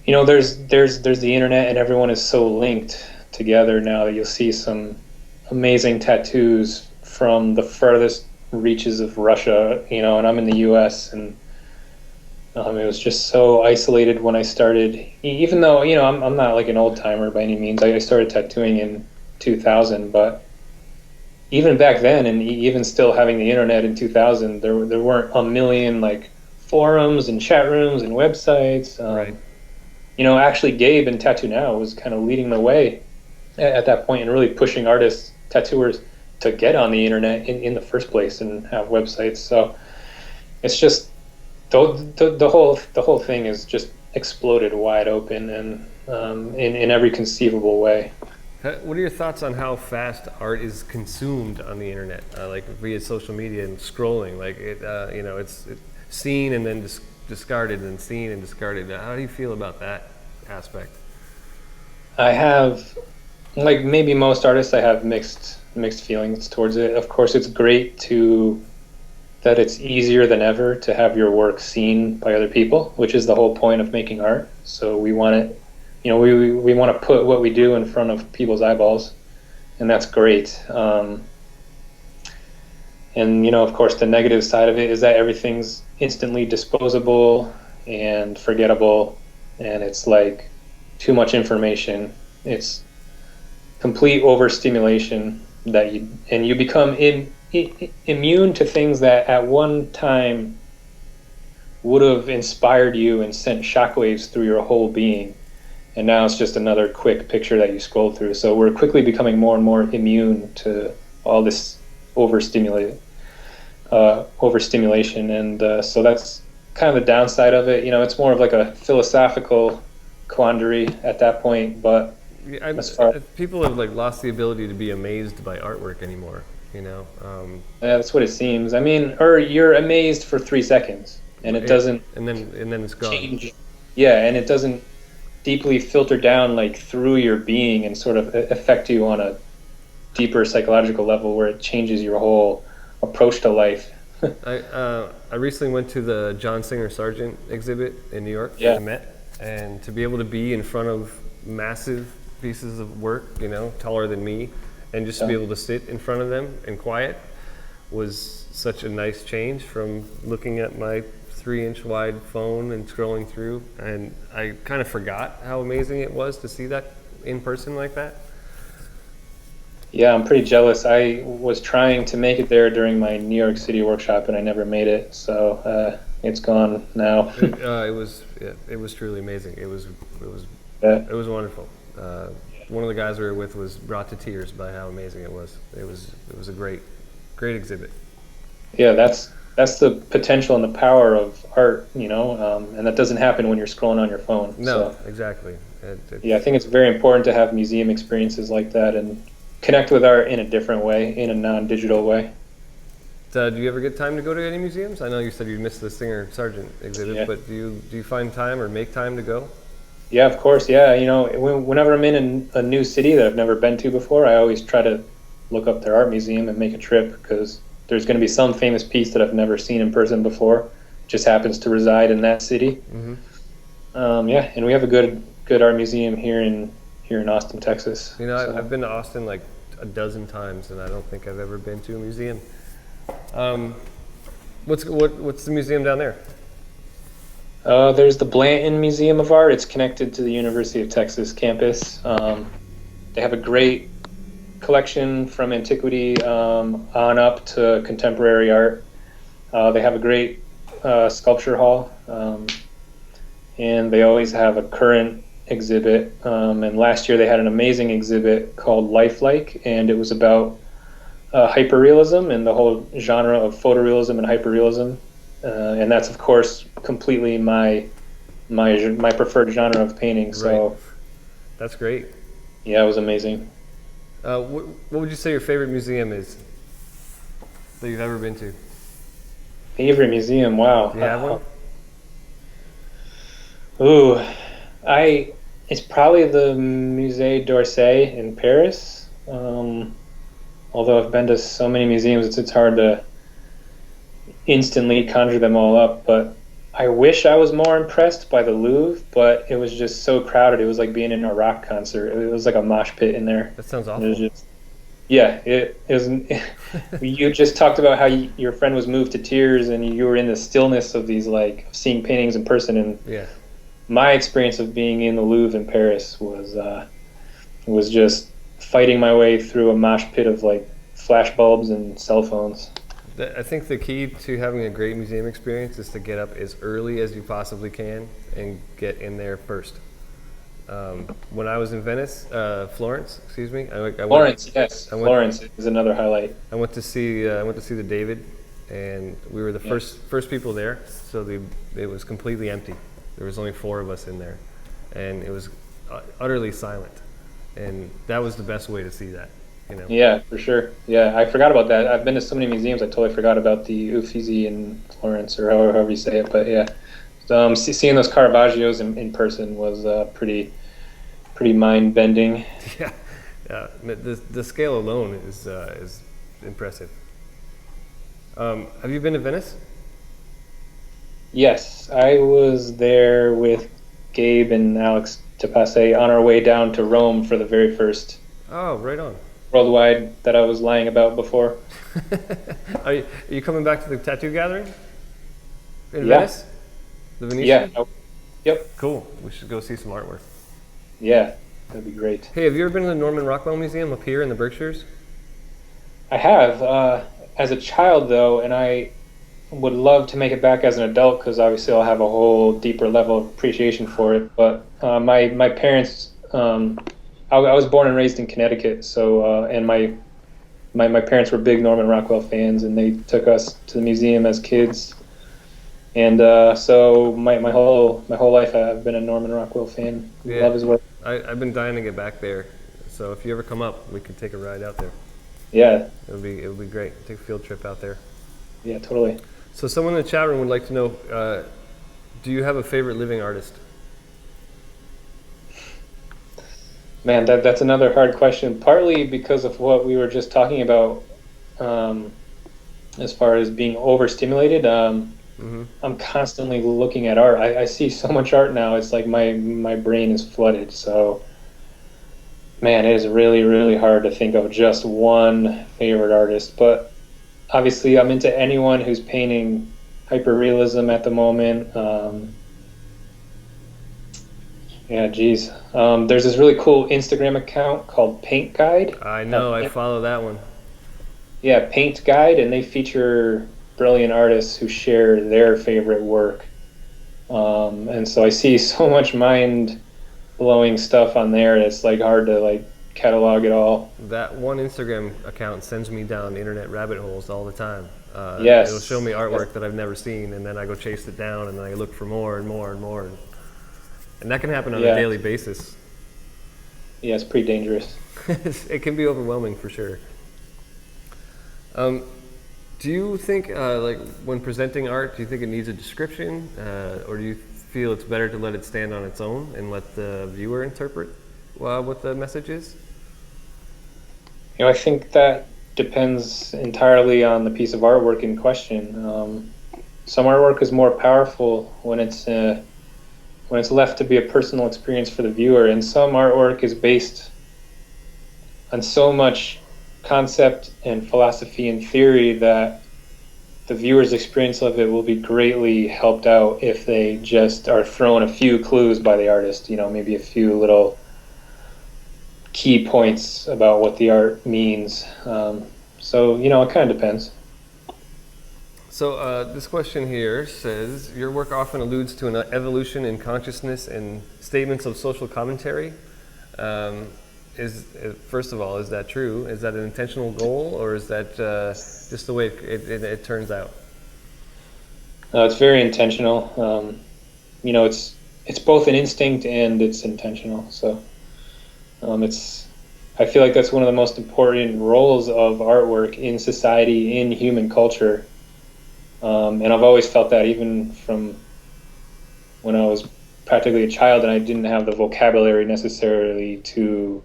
there's the internet, and everyone is so linked together now that you'll see some amazing tattoos from the furthest reaches of Russia, and I'm in the US, and it was just so isolated when I started, even though, I'm not like an old timer by any means. I started tattooing in 2000, but even back then, and even still having the internet in 2000, there weren't a million like forums and chat rooms and websites. Right. Actually Gabe in Tattoo Now was kind of leading the way at that point and really pushing artists, tattooers, to get on the internet in the first place and have websites. So it's just the whole thing is just exploded wide open and in every conceivable way. What are your thoughts on how fast art is consumed on the internet, like via social media and scrolling? Like it's seen and then discarded, and seen and discarded. How do you feel about that aspect? I have, like maybe most artists, I have mixed feelings towards it. Of course, it's great that it's easier than ever to have your work seen by other people, which is the whole point of making art. So we want it, we want to put what we do in front of people's eyeballs, and that's great. And of course, the negative side of it is that everything's instantly disposable and forgettable. and it's like too much information. It's complete overstimulation and you become immune to things that at one time would have inspired you and sent shockwaves through your whole being. And now it's just another quick picture that you scroll through. So we're quickly becoming more and more immune to all this overstimulation. And so that's kind of the downside of it. It's more of like a philosophical quandary at that point. But people have like lost the ability to be amazed by artwork anymore. Yeah, that's what it seems. I mean, or you're amazed for 3 seconds, and it doesn't, and then it's gone. Change. Yeah, and it doesn't deeply filter down like through your being and sort of affect you on a deeper psychological level where it changes your whole approach to life. I recently went to the John Singer Sargent exhibit in New York. Yeah. I met, and to be able to be in front of massive pieces of work, taller than me, and just to be able to sit in front of them and quiet was such a nice change from looking at my 3-inch wide phone and scrolling through. And I kind of forgot how amazing it was to see that in person like that. Yeah, I'm pretty jealous. I was trying to make it there during my New York City workshop, and I never made it. So it's gone now. It was truly amazing. It was wonderful. One of the guys we were with was brought to tears by how amazing it was. It was a great exhibit. Yeah, that's the potential and the power of art, and that doesn't happen when you're scrolling on your phone. No, so, exactly. Yeah, I think it's very important to have museum experiences like that and connect with art in a different way, in a non-digital way. Do you ever get time to go to any museums? I know you said you missed the Singer Sargent exhibit, but do you find time or make time to go? Yeah, of course. Yeah, whenever I'm in a new city that I've never been to before, I always try to look up their art museum and make a trip, because there's going to be some famous piece that I've never seen in person before. Just happens to reside in that city. Mm-hmm. And we have a good art museum here in Austin, Texas. I've been to Austin like a dozen times, and I don't think I've ever been to a museum. What's the museum down there? There's the Blanton Museum of Art. It's connected to the University of Texas campus. They have a great collection from antiquity on up to contemporary art. They have a great sculpture hall, and they always have a current exhibit. And last year they had an amazing exhibit called Lifelike, and it was about hyperrealism and the whole genre of photorealism and hyperrealism. And that's, of course, completely my preferred genre of painting. So, right. That's great. Yeah, it was amazing. What would you say your favorite museum is that you've ever been to? Favorite museum? Wow. Do you have one? It's probably the Musée d'Orsay in Paris. Although I've been to so many museums, it's hard to instantly conjure them all up. But I wish I was more impressed by the Louvre, but it was just so crowded. It was like being in a rock concert. It was like a mosh pit in there. That sounds awful. It was. You just talked about how your friend was moved to tears, and you were in the stillness of these, like, seeing paintings in person. And yeah, my experience of being in the Louvre in Paris was just fighting my way through a mosh pit of like flash bulbs and cell phones. I think the key to having a great museum experience is to get up as early as you possibly can and get in there first. When I was in Florence, excuse me. Florence is another highlight. I went to see the David, and we were the first people there. So it was completely empty. There was only 4 of us in there, and it was utterly silent. And that was the best way to see that. Yeah, for sure. Yeah, I forgot about that. I've been to so many museums, I totally forgot about the Uffizi in Florence, or however you say it. But yeah, seeing those Caravaggios in person was pretty mind bending. Yeah, the scale alone is impressive. Have you been to Venice? Yes, I was there with Gabe and Alex Tapace on our way down to Rome for the very first. Oh, right on. Worldwide that I was lying about before. Are you coming back to the tattoo gathering in Venice? The Venetian? Yep. Cool. We should go see some artwork. Yeah, that'd be great. Hey, have you ever been to the Norman Rockwell Museum up here in the Berkshires? I have, as a child though, and I would love to make it back as an adult because obviously I'll have a whole deeper level of appreciation for it. But my parents, I was born and raised in Connecticut, so and my parents were big Norman Rockwell fans, and they took us to the museum as kids. And so my whole life I've been a Norman Rockwell fan. Yeah. Love his work. I've been dying to get back there. So if you ever come up, we could take a ride out there. Yeah, It would be great. Take a field trip out there. yeah, totally. So someone in the chat room would like to know, do you have a favorite living artist? Man, that's another hard question. Partly because of what we were just talking about, as far as being overstimulated. I'm constantly looking at art. I see so much art now. It's like my brain is flooded. So, man, it is really, really hard to think of just one favorite artist. But obviously, I'm into anyone who's painting hyperrealism at the moment. Yeah, geez. There's this really cool Instagram account called Paint Guide. I know, I follow that one. Yeah, Paint Guide, and they feature brilliant artists who share their favorite work. And so I see so much mind-blowing stuff on there. It's like hard to like catalog it all. That one Instagram account sends me down internet rabbit holes all the time. Yes. It'll show me artwork that I've never seen, and then I go chase it down, and then I look for more and more and more. And that can happen on a daily basis. Yeah, it's pretty dangerous. It can be overwhelming for sure. Do you think, like, when presenting art, do you think it needs a description, or do you feel it's better to let it stand on its own and let the viewer interpret what the message is? You know, I think that depends entirely on the piece of artwork in question. Some artwork is more powerful when it's left to be a personal experience for the viewer, and some artwork is based on so much concept and philosophy and theory that the viewer's experience of it will be greatly helped out if they just are thrown a few clues by the artist, you know, maybe a few little key points about what the art means. So, you know, it kind of depends. So this question here says, your work often alludes to an evolution in consciousness and statements of social commentary. First of all, is that true? Is that an intentional goal, or is that just the way it turns out? It's very intentional. You know, it's both an instinct and it's intentional. So I feel like that's one of the most important roles of artwork in society, in human culture. And I've always felt that even from when I was practically a child, and I didn't have the vocabulary necessarily to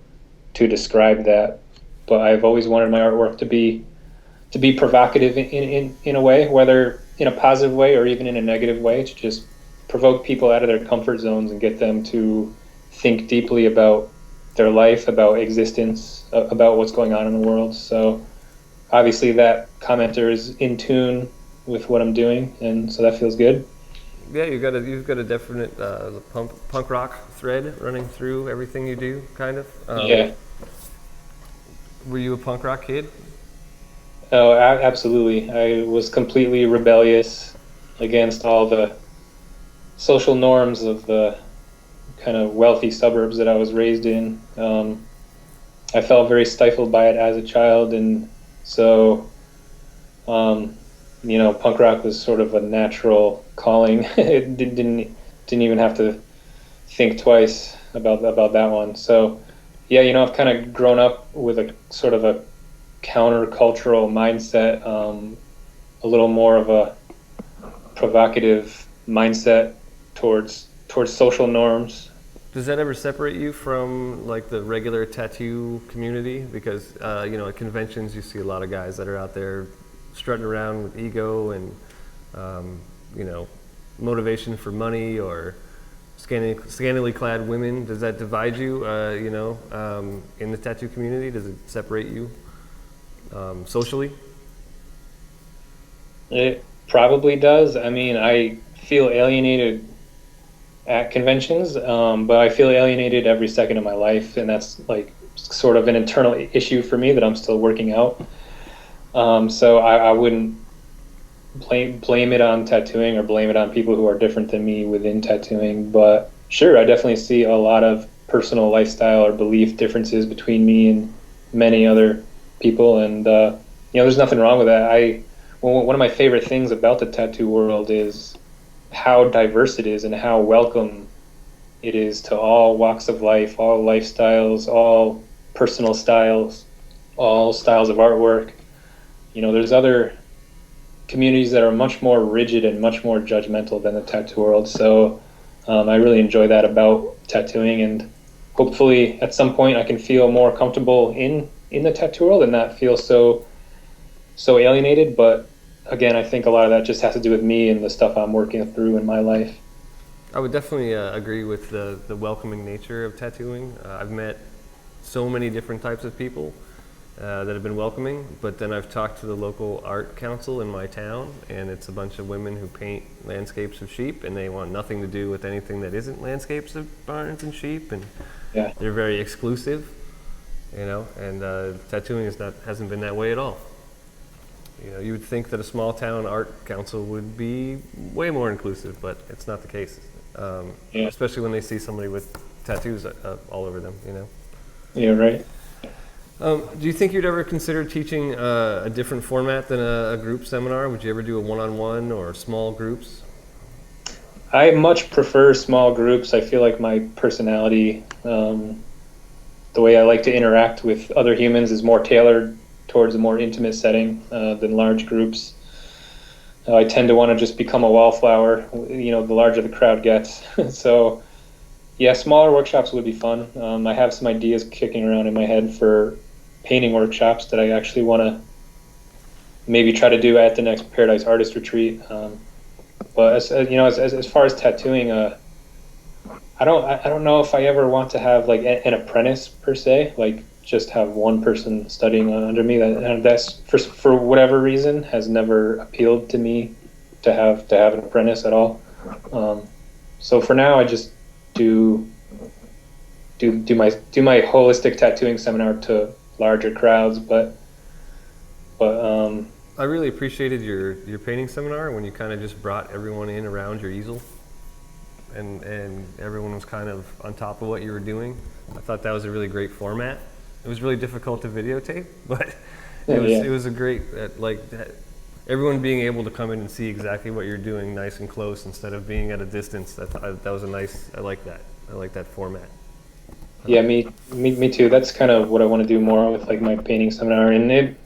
describe that. But I've always wanted my artwork to be provocative in a way, whether in a positive way or even in a negative way, to just provoke people out of their comfort zones and get them to think deeply about their life, about existence, about what's going on in the world. So obviously that commenter is in tune with what I'm doing, and so that feels good. Yeah, you've got a definite punk rock thread running through everything you do, kind of. Yeah. Were you a punk rock kid? Oh, absolutely. I was completely rebellious against all the social norms of the kind of wealthy suburbs that I was raised in. I felt very stifled by it as a child, and so you know, punk rock was sort of a natural calling. It didn't even have to think twice about that one. So yeah, you know, I've kind of grown up with a sort of a countercultural mindset, a little more of a provocative mindset towards social norms. Does that ever separate you from like the regular tattoo community? Because you know, at conventions you see a lot of guys that are out there strutting around with ego and you know, motivation for money, or scantily clad women. Does that divide you? You know, in the tattoo community, does it separate you socially? It probably does. I mean, I feel alienated at conventions, but I feel alienated every second of my life, and that's like sort of an internal issue for me that I'm still working out. So I wouldn't blame it on tattooing or blame it on people who are different than me within tattooing, but sure, I definitely see a lot of personal lifestyle or belief differences between me and many other people, and there's nothing wrong with that. One of my favorite things about the tattoo world is how diverse it is and how welcome it is to all walks of life, all lifestyles, all personal styles, all styles of artwork. There's other communities that are much more rigid and much more judgmental than the tattoo world. So I really enjoy that about tattooing, and hopefully at some point I can feel more comfortable in the tattoo world and not feel so alienated. But again, I think a lot of that just has to do with me and the stuff I'm working through in my life. I would definitely agree with the welcoming nature of tattooing. I've met so many different types of people that have been welcoming, but then I've talked to the local art council in my town, and it's a bunch of women who paint landscapes of sheep, and they want nothing to do with anything that isn't landscapes of barns and sheep, and Yeah. they're very exclusive, and tattooing hasn't been that way at all. You would think that a small town art council would be way more inclusive, but it's not the case. Yeah. Especially when they see somebody with tattoos all over them, Yeah, right. Do you think you'd ever consider teaching a different format than a group seminar? Would you ever do a one-on-one or small groups? I much prefer small groups. I feel like my personality, the way I like to interact with other humans, is more tailored towards a more intimate setting than large groups. I tend to want to just become a wallflower, the larger the crowd gets. So, yeah, smaller workshops would be fun. I have some ideas kicking around in my head for painting workshops that I actually want to maybe try to do at the next Paradise Artist Retreat. But as far as tattooing, I don't know if I ever want to have like an apprentice per se, like just have one person studying under me. That's for whatever reason has never appealed to me to have an apprentice at all. So for now, I just do my holistic tattooing seminar to larger crowds, but I really appreciated your painting seminar when you kind of just brought everyone in around your easel, and everyone was kind of on top of what you were doing. I thought that was a really great format. It was really difficult to videotape, but it was a great everyone being able to come in and see exactly what you're doing nice and close instead of being at a distance. That was a nice. I like that. I like that format. Yeah, me too. That's kind of what I want to do more with like my painting seminar. And it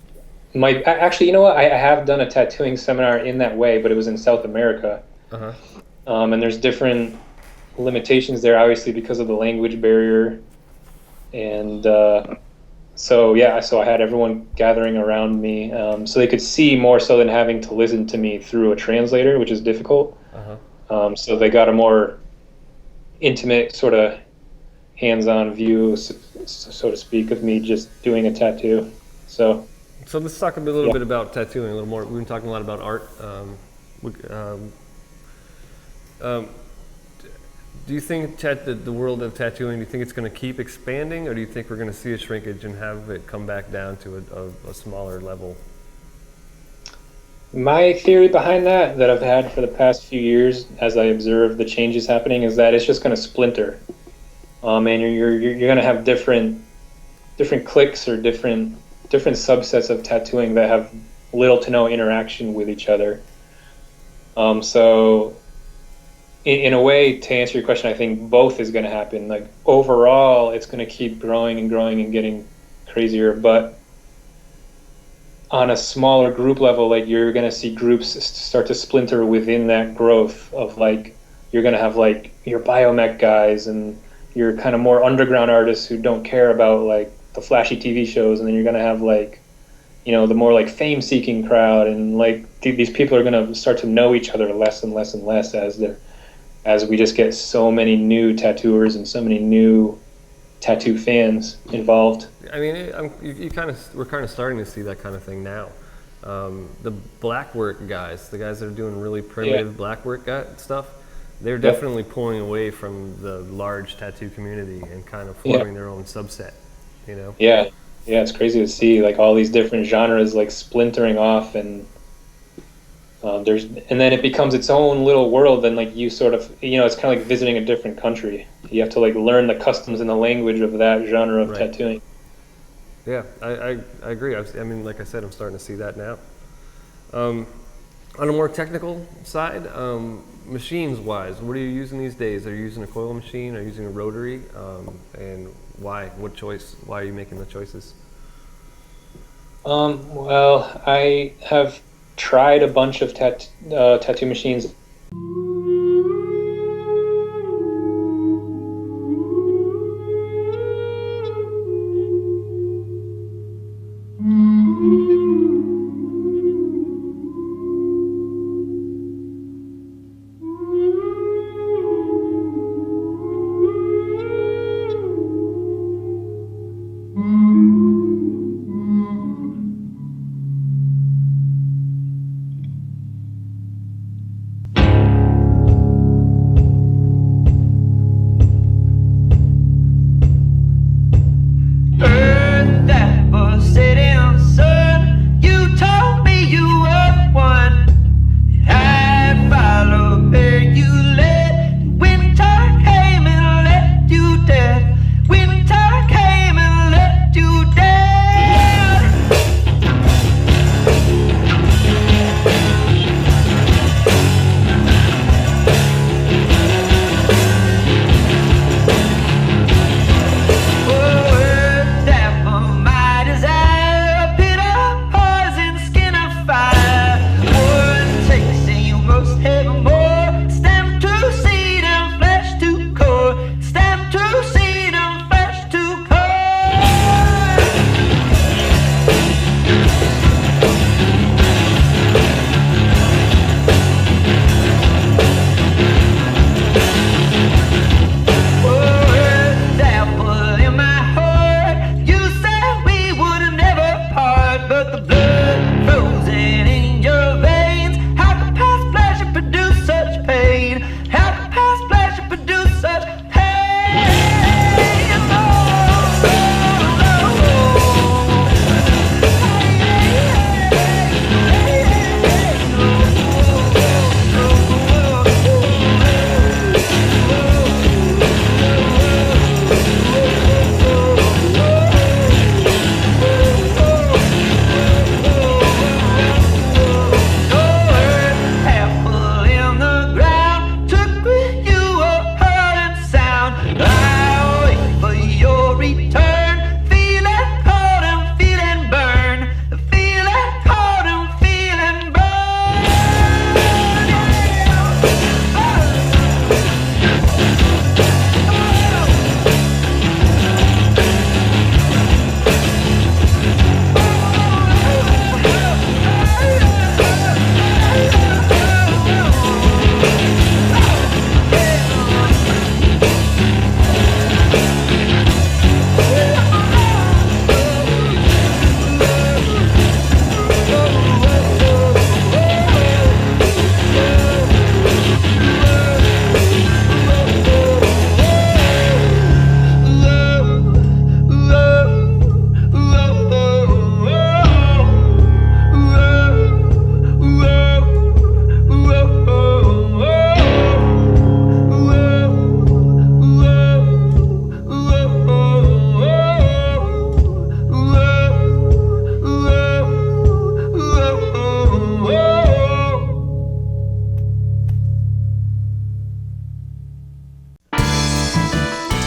might actually, you know what? I have done a tattooing seminar in that way, but it was in South America. Uh-huh. And there's different limitations there, obviously, because of the language barrier. And so I had everyone gathering around me, so they could see more so than having to listen to me through a translator, which is difficult. Uh-huh. So they got a more intimate sort of hands-on view, so to speak, of me just doing a tattoo. So let's talk a little bit about tattooing a little more. We've been talking a lot about art. Do you think the world of tattooing, do you think it's going to keep expanding, or do you think we're going to see a shrinkage and have it come back down to a smaller level? my theory behind that I've had for the past few years, as I observe the changes happening, is that it's just going to splinter. And you're going to have different cliques or different subsets of tattooing that have little to no interaction with each other. So in a way, to answer your question, I think both is going to happen. Like overall, it's going to keep growing and growing and getting crazier, but on a smaller group level, like you're going to see groups start to splinter within that growth of like, you're going to have like your biomech guys and your kind of more underground artists who don't care about like the flashy TV shows, and then you're going to have like, the more like fame seeking crowd, and like these people are going to start to know each other less and less and less as we just get so many new tattooers and so many new tattoo fans involved. I mean, we're kind of starting to see that kind of thing now. The black work guys, the guys that are doing really primitive black work stuff, they're definitely pulling away from the large tattoo community and kind of forming their own subset, you know? Yeah, yeah, it's crazy to see like all these different genres like splintering off, and and then it becomes its own little world. And like you sort of, it's kind of like visiting a different country. You have to like learn the customs and the language of that genre of tattooing. Yeah, I agree. I mean, like I said, I'm starting to see that now. On a more technical side, machines-wise, what are you using these days? Are you using a coil machine? Are you using a rotary? And why? What choice? Why are you making the choices? Well, I have tried a bunch of tattoo machines.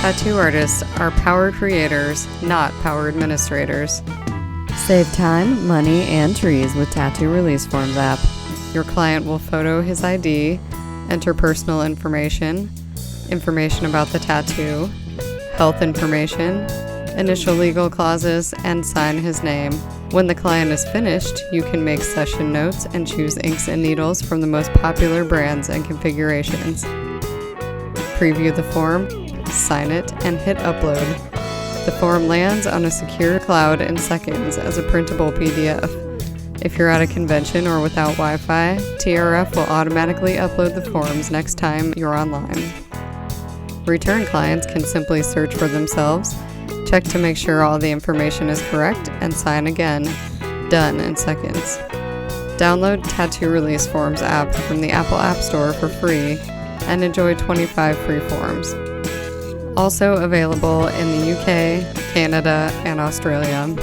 Tattoo artists are power creators, not power administrators. Save time, money, and trees with Tattoo Release Forms app. Your client will photo his ID, enter personal information, information about the tattoo, health information, initial legal clauses, and sign his name. When the client is finished, you can make session notes and choose inks and needles from the most popular brands and configurations. Preview the form, sign it, and hit upload. The form lands on a secure cloud in seconds as a printable PDF. If you're at a convention or without Wi-Fi, TRF will automatically upload the forms next time you're online. Return clients can simply search for themselves, check to make sure all the information is correct, and sign again. Done in seconds. Download Tattoo Release Forms app from the Apple App Store for free and enjoy 25 free forms. Also available in the UK, Canada, and Australia.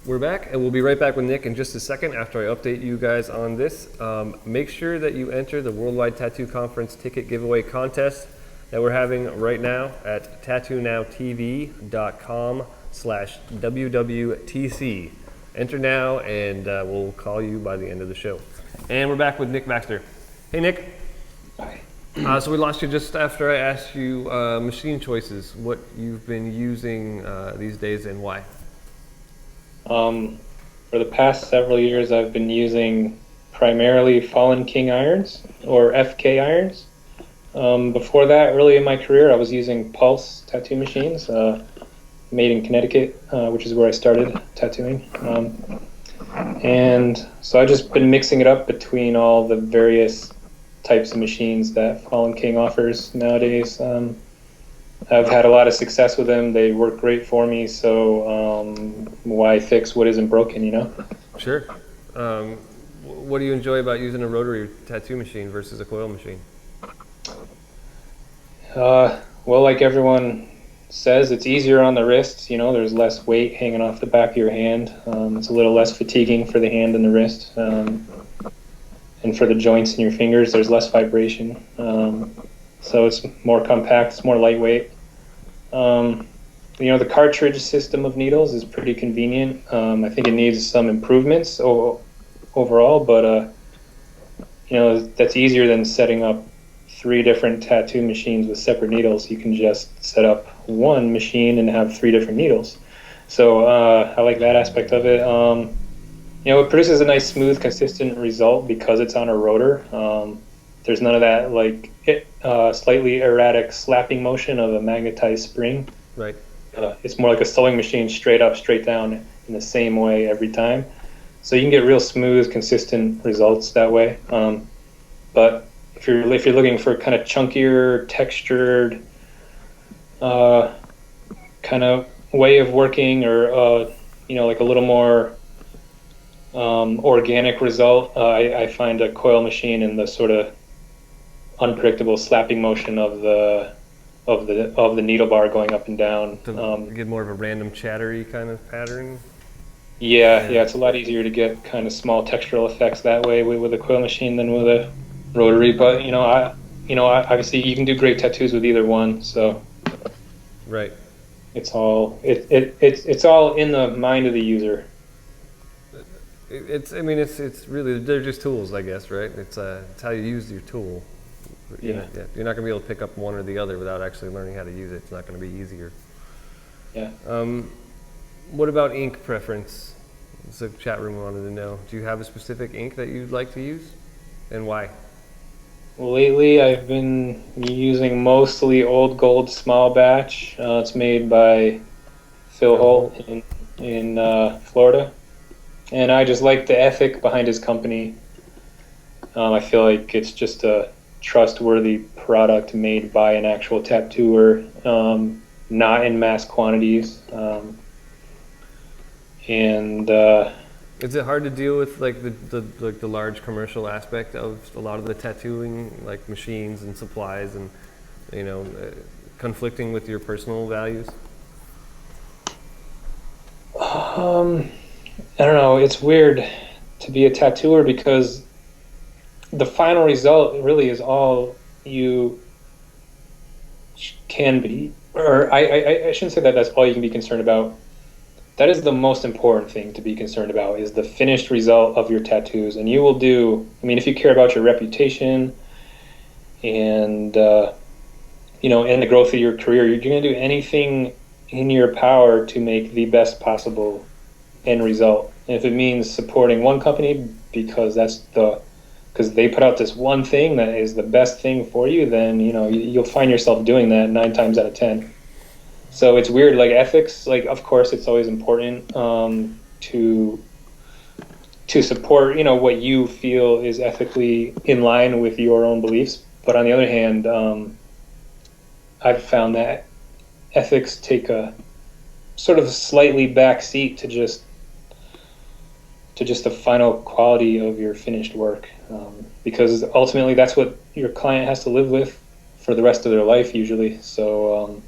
We're back, and we'll be right back with Nick in just a second after I update you guys on this. Make sure that you enter the Worldwide Tattoo Conference ticket giveaway contest that we're having right now at tattoonowtv.com/WWTC. Enter now, and we'll call you by the end of the show. And we're back with Nick Baxter. Hey, Nick. Hi. So we lost you just after I asked you machine choices, what you've been using these days and why. For the past several years, I've been using primarily Fallen King irons or FK irons. Before that, early in my career, I was using Pulse tattoo machines, made in Connecticut, which is where I started tattooing. And so I've just been mixing it up between all the various types of machines that Fallen King offers nowadays. I've had a lot of success with them. They work great for me, so why fix what isn't broken, you know? Sure. What do you enjoy about using a rotary tattoo machine versus a coil machine? Well, like everyone says, it's easier on the wrists, you know, there's less weight hanging off the back of your hand. It's a little less fatiguing for the hand and the wrist. And for the joints in your fingers, there's less vibration. So it's more compact, it's more lightweight. You know, the cartridge system of needles is pretty convenient. I think it needs some improvements overall, but you know, that's easier than setting up 3 different tattoo machines with separate needles. You can just set up one machine and have 3 different needles. So I like that aspect of it. You know, it produces a nice, smooth, consistent result because it's on a rotor. There's none of that like slightly erratic slapping motion of a magnetized spring. Right. It's more like a sewing machine, straight up, straight down, in the same way every time. So you can get real smooth, consistent results that way. But if you're looking for kind of chunkier, textured kind of way of working, or you know, like a little more organic result, I find a coil machine in the sort of unpredictable slapping motion of the needle bar going up and down. To get more of a random chattery kind of pattern. Yeah, it's a lot easier to get kind of small textural effects that way with a coil machine than with a rotary. But you know, obviously you can do great tattoos with either one. So right, it's all it's all in the mind of the user. It's really, they're just tools, I guess, right? It's how you use your tool. Yeah. You're not going to be able to pick up one or the other without actually learning how to use it. It's not going to be easier. Yeah. What about ink preference? The chat room wanted to know. Do you have a specific ink that you'd like to use, and why? Lately, I've been using mostly Old Gold small batch. It's made by Phil Holt in Florida, and I just like the ethic behind his company. I feel like it's just a trustworthy product made by an actual tattooer, not in mass quantities. Is it hard to deal with like the large commercial aspect of a lot of the tattooing, like machines and supplies, and you know, conflicting with your personal values? I don't know. It's weird to be a tattooer because the final result really is all you can be, or I shouldn't say that that's all you can be concerned about. That is the most important thing to be concerned about, is the finished result of your tattoos. And you will do, I mean, if you care about your reputation and, you know, and the growth of your career, you're going to do anything in your power to make the best possible end result. And if it means supporting one company because because they put out this one thing that is the best thing for you, then, you know, you'll find yourself doing that 9 times out of 10. So it's weird, like ethics, like of course it's always important, to support, what you feel is ethically in line with your own beliefs. But on the other hand, I've found that ethics take a sort of slightly back seat to just the final quality of your finished work, because ultimately that's what your client has to live with for the rest of their life usually. So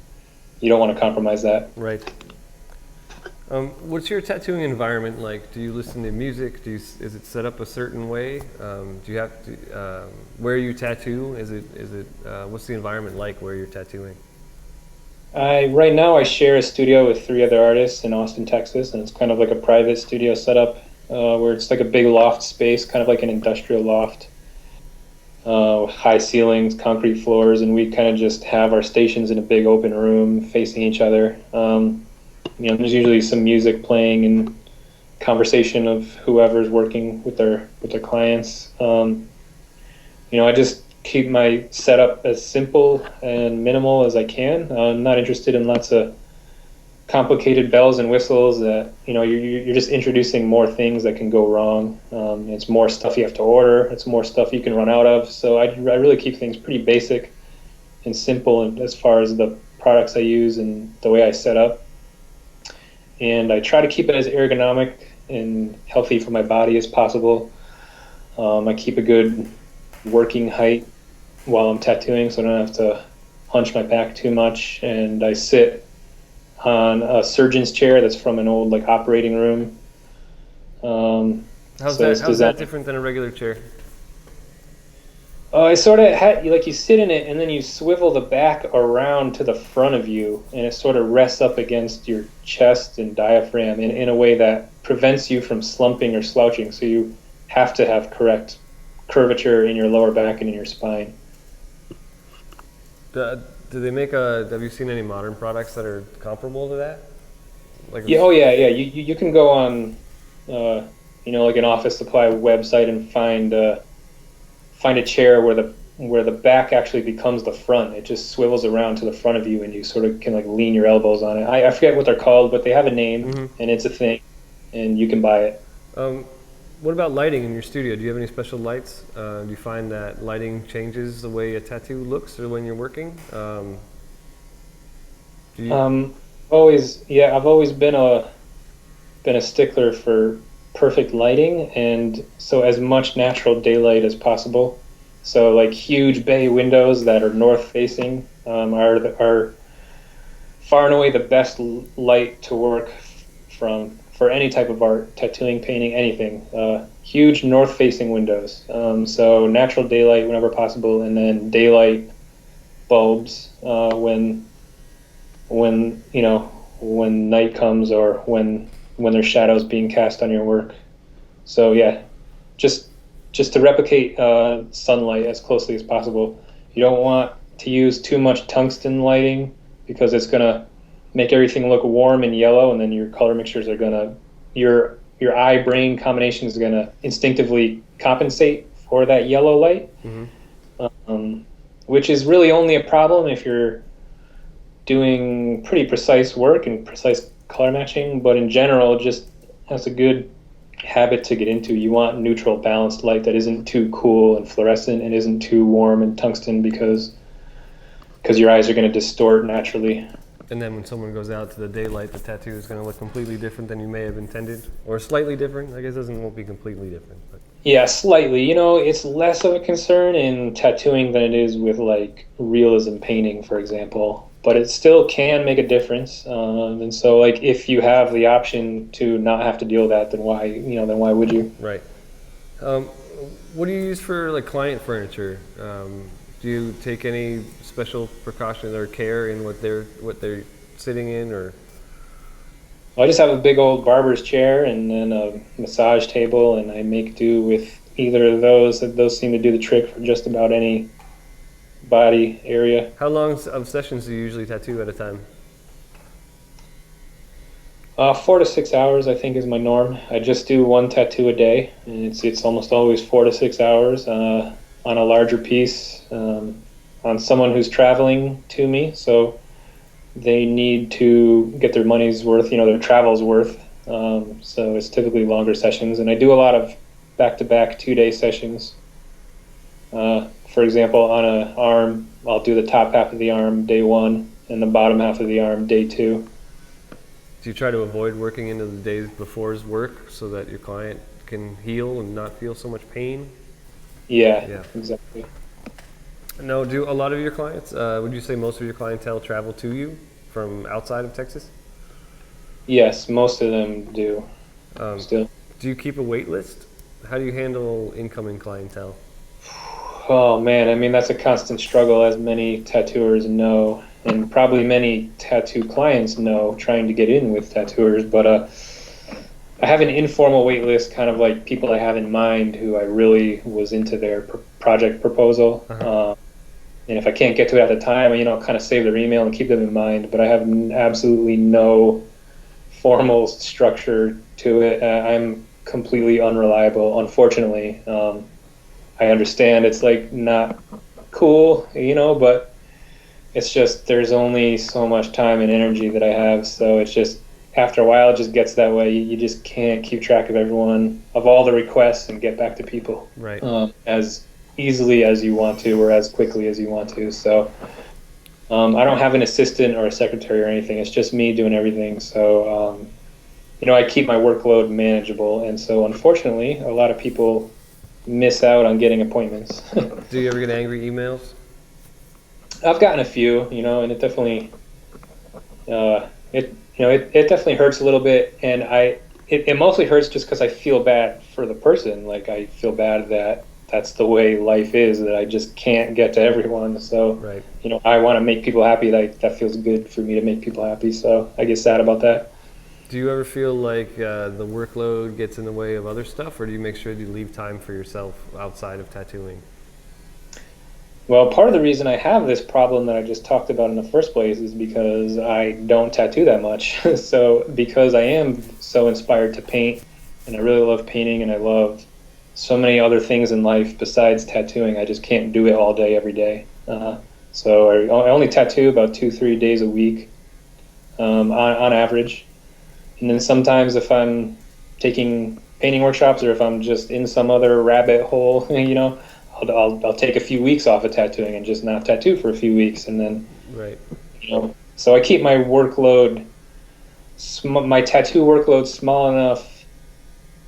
you don't want to compromise that. Right. What's your tattooing environment like? Do you listen to music? Is it set up a certain way? Do you have to where you tattoo? What's the environment like where you're tattooing? Right now I share a studio with 3 other artists in Austin, Texas, and it's kind of like a private studio setup where it's like a big loft space, kind of like an industrial loft, high ceilings, concrete floors, and we kind of just have our stations in a big open room facing each other. There's usually some music playing and conversation of whoever's working with their clients. I just keep my setup as simple and minimal as I can. I'm not interested in lots of complicated bells and whistles that, you're just introducing more things that can go wrong. It's more stuff you have to order. It's more stuff you can run out of. So I really keep things pretty basic and simple as far as the products I use and the way I set up. And I try to keep it as ergonomic and healthy for my body as possible. I keep a good working height while I'm tattooing, so I don't have to hunch my back too much. And I sit on a surgeon's chair that's from an old operating room. How's that different than a regular chair? I sort of you sit in it and then you swivel the back around to the front of you, and it sort of rests up against your chest and diaphragm in a way that prevents you from slumping or slouching. So you have to have correct curvature in your lower back and in your spine. Do they make have you seen any modern products that are comparable to that? Yeah, you can go on, like an office supply website and find a chair where the back actually becomes the front. It just swivels around to the front of you, and you sort of can lean your elbows on it. I forget what they're called, but they have a name, and it's a thing, and you can buy it. What about lighting in your studio? Do you have any special lights? Do you find that lighting changes the way a tattoo looks or when you're working? I've always been a stickler for perfect lighting, and so as much natural daylight as possible. So huge bay windows that are north facing are far and away the best light to work from for any type of art, tattooing, painting, anything. Huge north facing windows. So natural daylight whenever possible, and then daylight bulbs when night comes, or when there's shadows being cast on your work. So yeah, just to replicate sunlight as closely as possible. You don't want to use too much tungsten lighting, because it's gonna make everything look warm and yellow, and then your color mixtures are gonna, your eye-brain combination is gonna instinctively compensate for that yellow light, which is really only a problem if you're doing pretty precise work and precise color matching. But in general, just as a good habit to get into, you want neutral, balanced light that isn't too cool and fluorescent and isn't too warm and tungsten, because your eyes are going to distort naturally. And then when someone goes out to the daylight, the tattoo is going to look completely different than you may have intended, or slightly different. I guess it won't be completely different. But. Yeah, slightly. It's less of a concern in tattooing than it is with realism painting, for example. But it still can make a difference. And so if you have the option to not have to deal with that, then why would you? Right. What do you use for client furniture? Do you take any special precautions or care in what they're sitting in, or? I just have a big old barber's chair and then a massage table, and I make do with either of those. Those seem to do the trick for just about any body area. How long of sessions do you usually tattoo at a time? 4 to 6 hours, I think, is my norm. I just do one tattoo a day, and it's almost always 4 to 6 hours on a larger piece, on someone who's traveling to me. So they need to get their money's worth, their travel's worth. so it's typically longer sessions, and I do a lot of back-to-back 2-day sessions. For example, on an arm, I'll do the top half of the arm day 1 and the bottom half of the arm day 2. Do you try to avoid working into the days before his work so that your client can heal and not feel so much pain? Yeah. Exactly. No, do a lot of your clients, would you say most of your clientele travel to you from outside of Texas? Yes, most of them do. Still. Do you keep a wait list? How do you handle incoming clientele? Oh man, I mean that's a constant struggle, as many tattooers know, and probably many tattoo clients know, trying to get in with tattooers. But I have an informal wait list, kind of like people I have in mind who I really was into their project proposal. And if I can't get to it at the time, I'll kind of save their email and keep them in mind. But I have absolutely no formal structure to it. I'm completely unreliable, unfortunately. I understand it's like not cool, but it's just there's only so much time and energy that I have. So it's just after a while it just gets that way. You just can't keep track of all the requests and get back to people as easily as you want to or as quickly as you want to. So I don't have an assistant or a secretary or anything. It's just me doing everything. So I keep my workload manageable, and so unfortunately a lot of people miss out on getting appointments. Do you ever get angry emails? I've gotten a few, and it definitely it definitely hurts a little bit, and it mostly hurts just because I feel bad for the person. Like I feel bad that that's the way life is, that I just can't get to everyone. So I want to make people happy. That feels good for me to make people happy, so I get sad about that. Do you ever feel like the workload gets in the way of other stuff, or do you make sure you leave time for yourself outside of tattooing? Well, part of the reason I have this problem that I just talked about in the first place is because I don't tattoo that much. So because I am so inspired to paint, and I really love painting, and I love so many other things in life besides tattooing, I just can't do it all day, every day. So I only tattoo about 2-3 days a week on average. And then sometimes if I'm taking painting workshops or if I'm just in some other rabbit hole, I'll take a few weeks off of tattooing and just not tattoo for a few weeks. And then, so I keep my workload, my tattoo workload small enough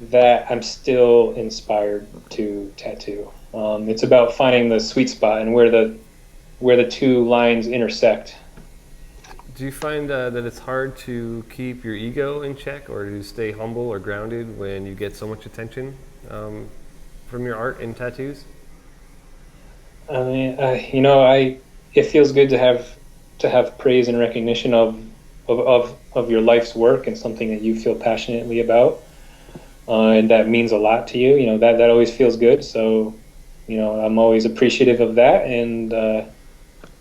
that I'm still inspired to tattoo. It's about finding the sweet spot and where the two lines intersect. Do you find that it's hard to keep your ego in check, or to stay humble or grounded when you get so much attention from your art and tattoos? I mean, it feels good to have praise and recognition of your life's work and something that you feel passionately about, and that means a lot to you. That always feels good. So, I'm always appreciative of that, and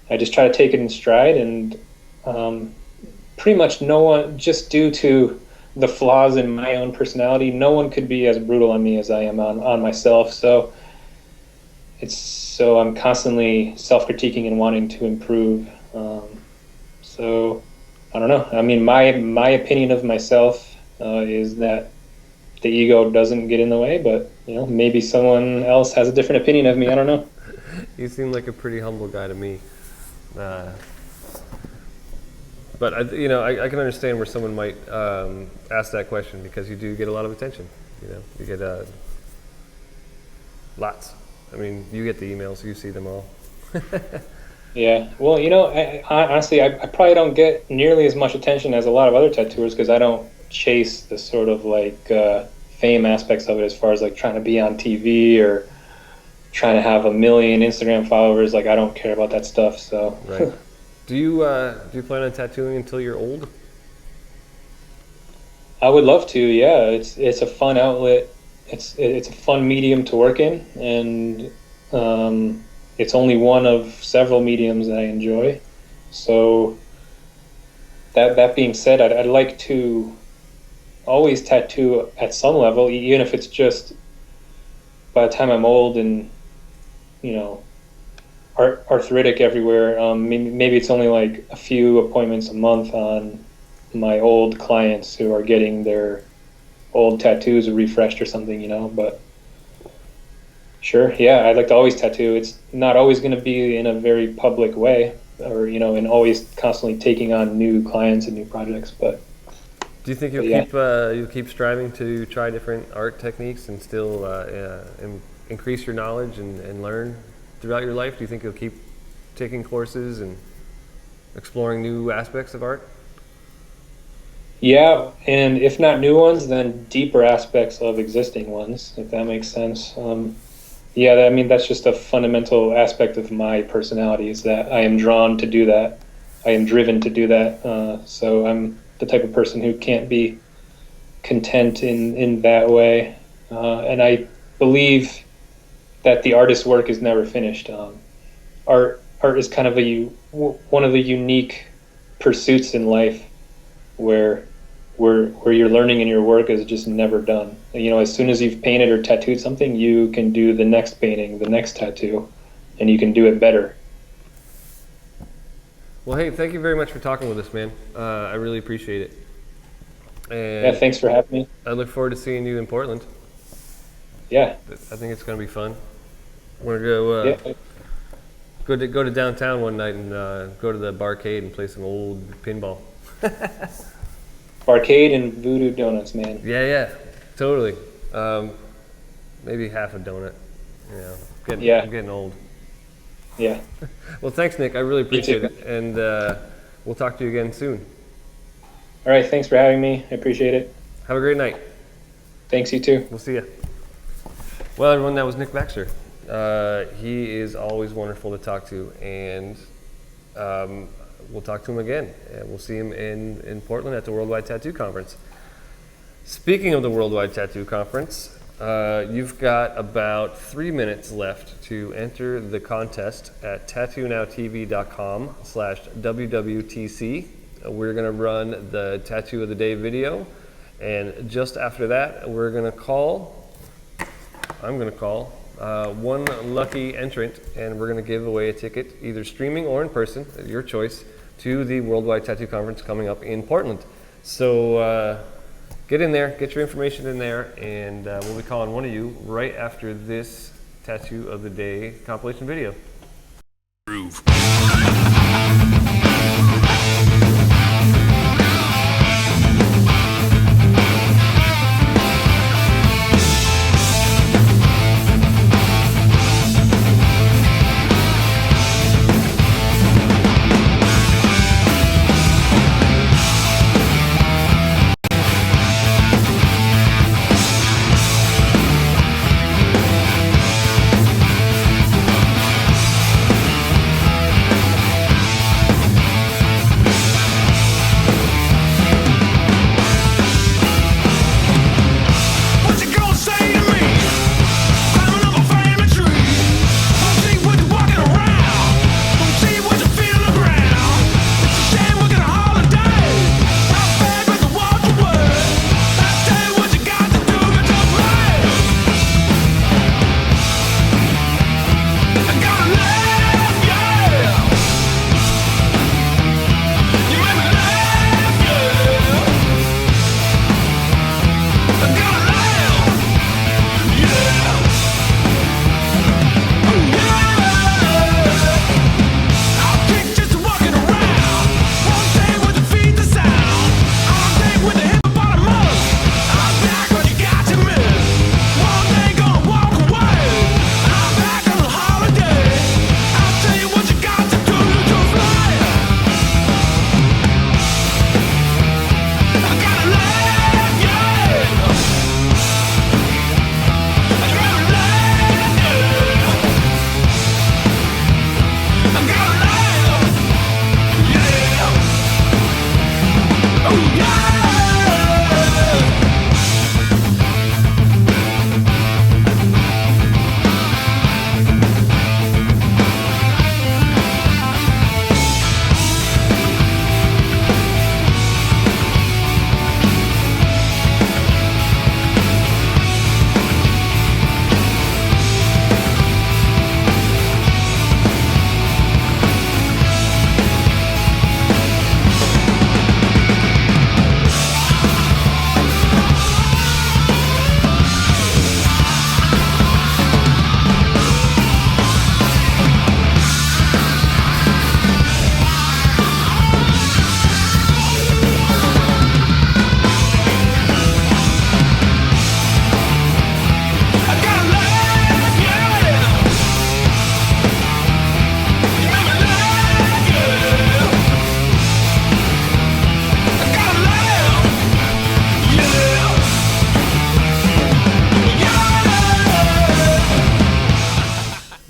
I just try to take it in stride. And pretty much no one, just due to the flaws in my own personality, no one could be as brutal on me as I am on myself. So I'm constantly self-critiquing and wanting to improve. So I don't know. I mean, my opinion of myself is that the ego doesn't get in the way, but maybe someone else has a different opinion of me. I don't know. You seem like a pretty humble guy to me. But I can understand where someone might ask that question, because you do get a lot of attention. You get lots. I mean, you get the emails, you see them all. Yeah. Well, honestly, I probably don't get nearly as much attention as a lot of other tattooers, because I don't chase the sort of fame aspects of it, as far as trying to be on TV or trying to have 1 million Instagram followers. I don't care about that stuff. So. Right. Do you plan on tattooing until you're old? I would love to. Yeah, it's a fun outlet. It's a fun medium to work in, and it's only one of several mediums that I enjoy. So that being said, I'd like to always tattoo at some level, even if it's just by the time I'm old and arthritic everywhere. Maybe it's only a few appointments a month on my old clients who are getting their old tattoos refreshed or something, but sure, yeah, I'd like to always tattoo. It's not always going to be in a very public way, or and always constantly taking on new clients and new projects. But do you think you'll keep striving to try different art techniques and still increase your knowledge and learn throughout your life? Do you think you'll keep taking courses and exploring new aspects of art? Yeah, and if not new ones, then deeper aspects of existing ones, if that makes sense. Yeah, I mean, that's just a fundamental aspect of my personality, is that I am drawn to do that. I am driven to do that. So I'm the type of person who can't be content in that way. And I believe that the artist's work is never finished. Art is kind of one of the unique pursuits in life where your learning and your work is just never done. As soon as you've painted or tattooed something, you can do the next painting, the next tattoo, and you can do it better. Well, hey, thank you very much for talking with us, man. I really appreciate it. And yeah, thanks for having me. I look forward to seeing you in Portland. Yeah. I think it's going to be fun. We're going to go to downtown one night and go to the barcade and play some old pinball. Barcade and Voodoo Donuts, man. Yeah, totally. Maybe half a donut. I'm getting old. Yeah. Well, thanks, Nick. I really appreciate it. And we'll talk to you again soon. All right, thanks for having me. I appreciate it. Have a great night. Thanks, you too. We'll see you. Well, everyone, that was Nick Baxter. He is always wonderful to talk to, and we'll talk to him again. We'll see him in Portland at the Worldwide Tattoo Conference. Speaking of the Worldwide Tattoo Conference, you've got about 3 minutes left to enter the contest at tattoonowtv.com/WWTC. We're going to run the Tattoo of the Day video, and just after that, I'm going to call one lucky entrant, and we're going to give away a ticket, either streaming or in person, your choice, to the Worldwide Tattoo Conference coming up in Portland. So get in there, get your information in there, and we'll be calling one of you right after this Tattoo of the Day compilation video. Groove.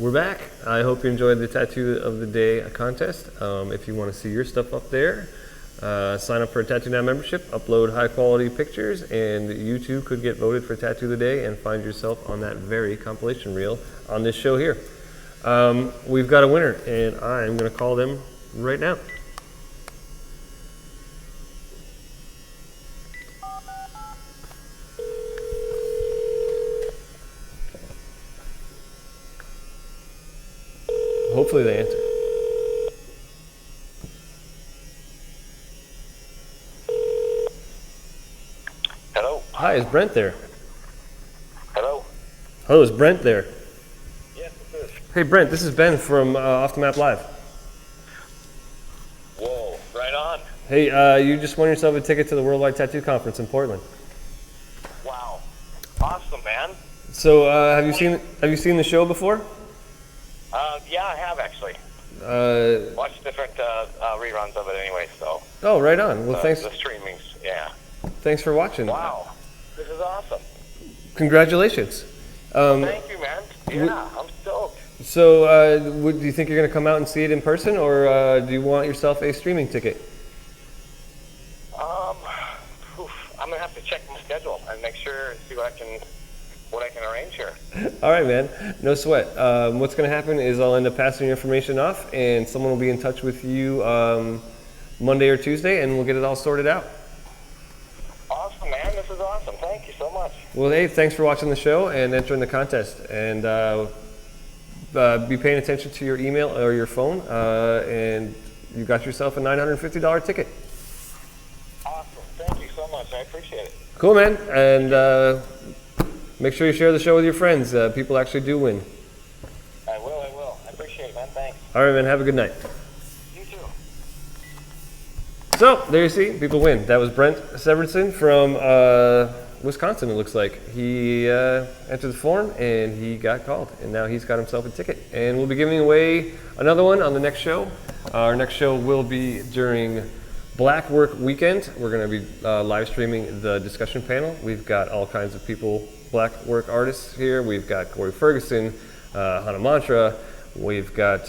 We're back. I hope you enjoyed the Tattoo of the Day contest. If you want to see your stuff up there, sign up for a Tattoo Now membership, upload high quality pictures, and you too could get voted for Tattoo of the Day and find yourself on that very compilation reel on this show here. We've got a winner, and I'm going to call them right now. Hopefully they answer. Hello? Hi, is Brent there? Hello? Hello, is Brent there? Yes, it is. Hey Brent, this is Ben from Off the Map Live. Whoa, right on. Hey, you just won yourself a ticket to the Worldwide Tattoo Conference in Portland. Wow. Awesome, man. So, have you seen the show before? Yeah, I have actually. Watched different reruns of it anyway, so. Oh, right on. Well, thanks. The streamings, yeah. Thanks for watching. Wow, this is awesome. Congratulations. Thank you, man. Yeah, I'm stoked. So, do you think you're going to come out and see it in person, or do you want yourself a streaming ticket? I'm gonna have to check my schedule and make sure and see what I can arrange here. All right, man. No sweat. What's going to happen is I'll end up passing your information off, and someone will be in touch with you Monday or Tuesday, and we'll get it all sorted out. Awesome, man. This is awesome. Thank you so much. Well, hey, thanks for watching the show and entering the contest. And be paying attention to your email or your phone, and you got yourself a $950 ticket. Awesome. Thank you so much. I appreciate it. Cool, man. And make sure you share the show with your friends. People actually do win. I will. I appreciate it, man. Thanks. All right, man. Have a good night. You too. So, there you see, people win. That was Brent Severson from Wisconsin, it looks like. He entered the form and he got called, and now he's got himself a ticket. And we'll be giving away another one on the next show. Our next show will be during Black Work Weekend. We're going to be live streaming the discussion panel. We've got all kinds of people, Black Work artists here. We've got Corey Ferguson, Hannah Mantra. We've got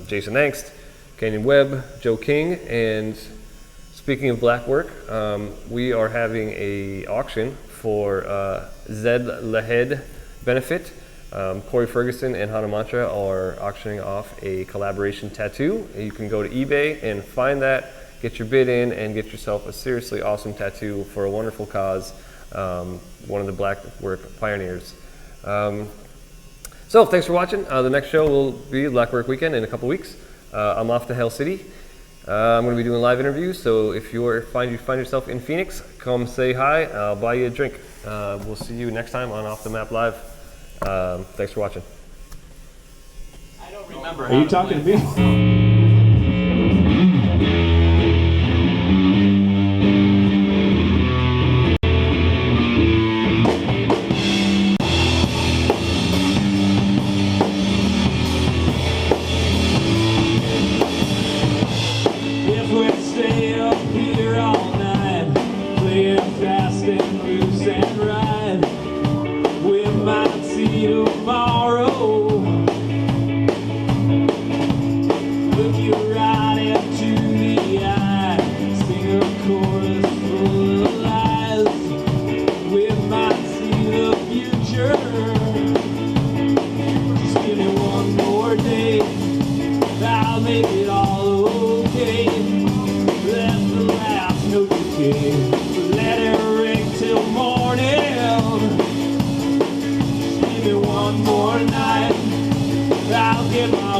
Jason Angst, Kenyon Webb, Joe King, and speaking of Black Work, we are having a auction for Zed Lahed benefit. Corey Ferguson and Hannah Mantra are auctioning off a collaboration tattoo. You can go to eBay and find that, get your bid in, and get yourself a seriously awesome tattoo for a wonderful cause, one of the Black Work pioneers. So thanks for watching. The next show will be Black Work Weekend in a couple weeks. I'm off to Hell City. I'm going to be doing live interviews, so if you find yourself in Phoenix, come say hi. I'll buy you a drink. We'll see you next time on Off the Map Live. Thanks for watching. I don't remember. Are you talking to me? Let it ring till morning. Give me one more night, I'll get my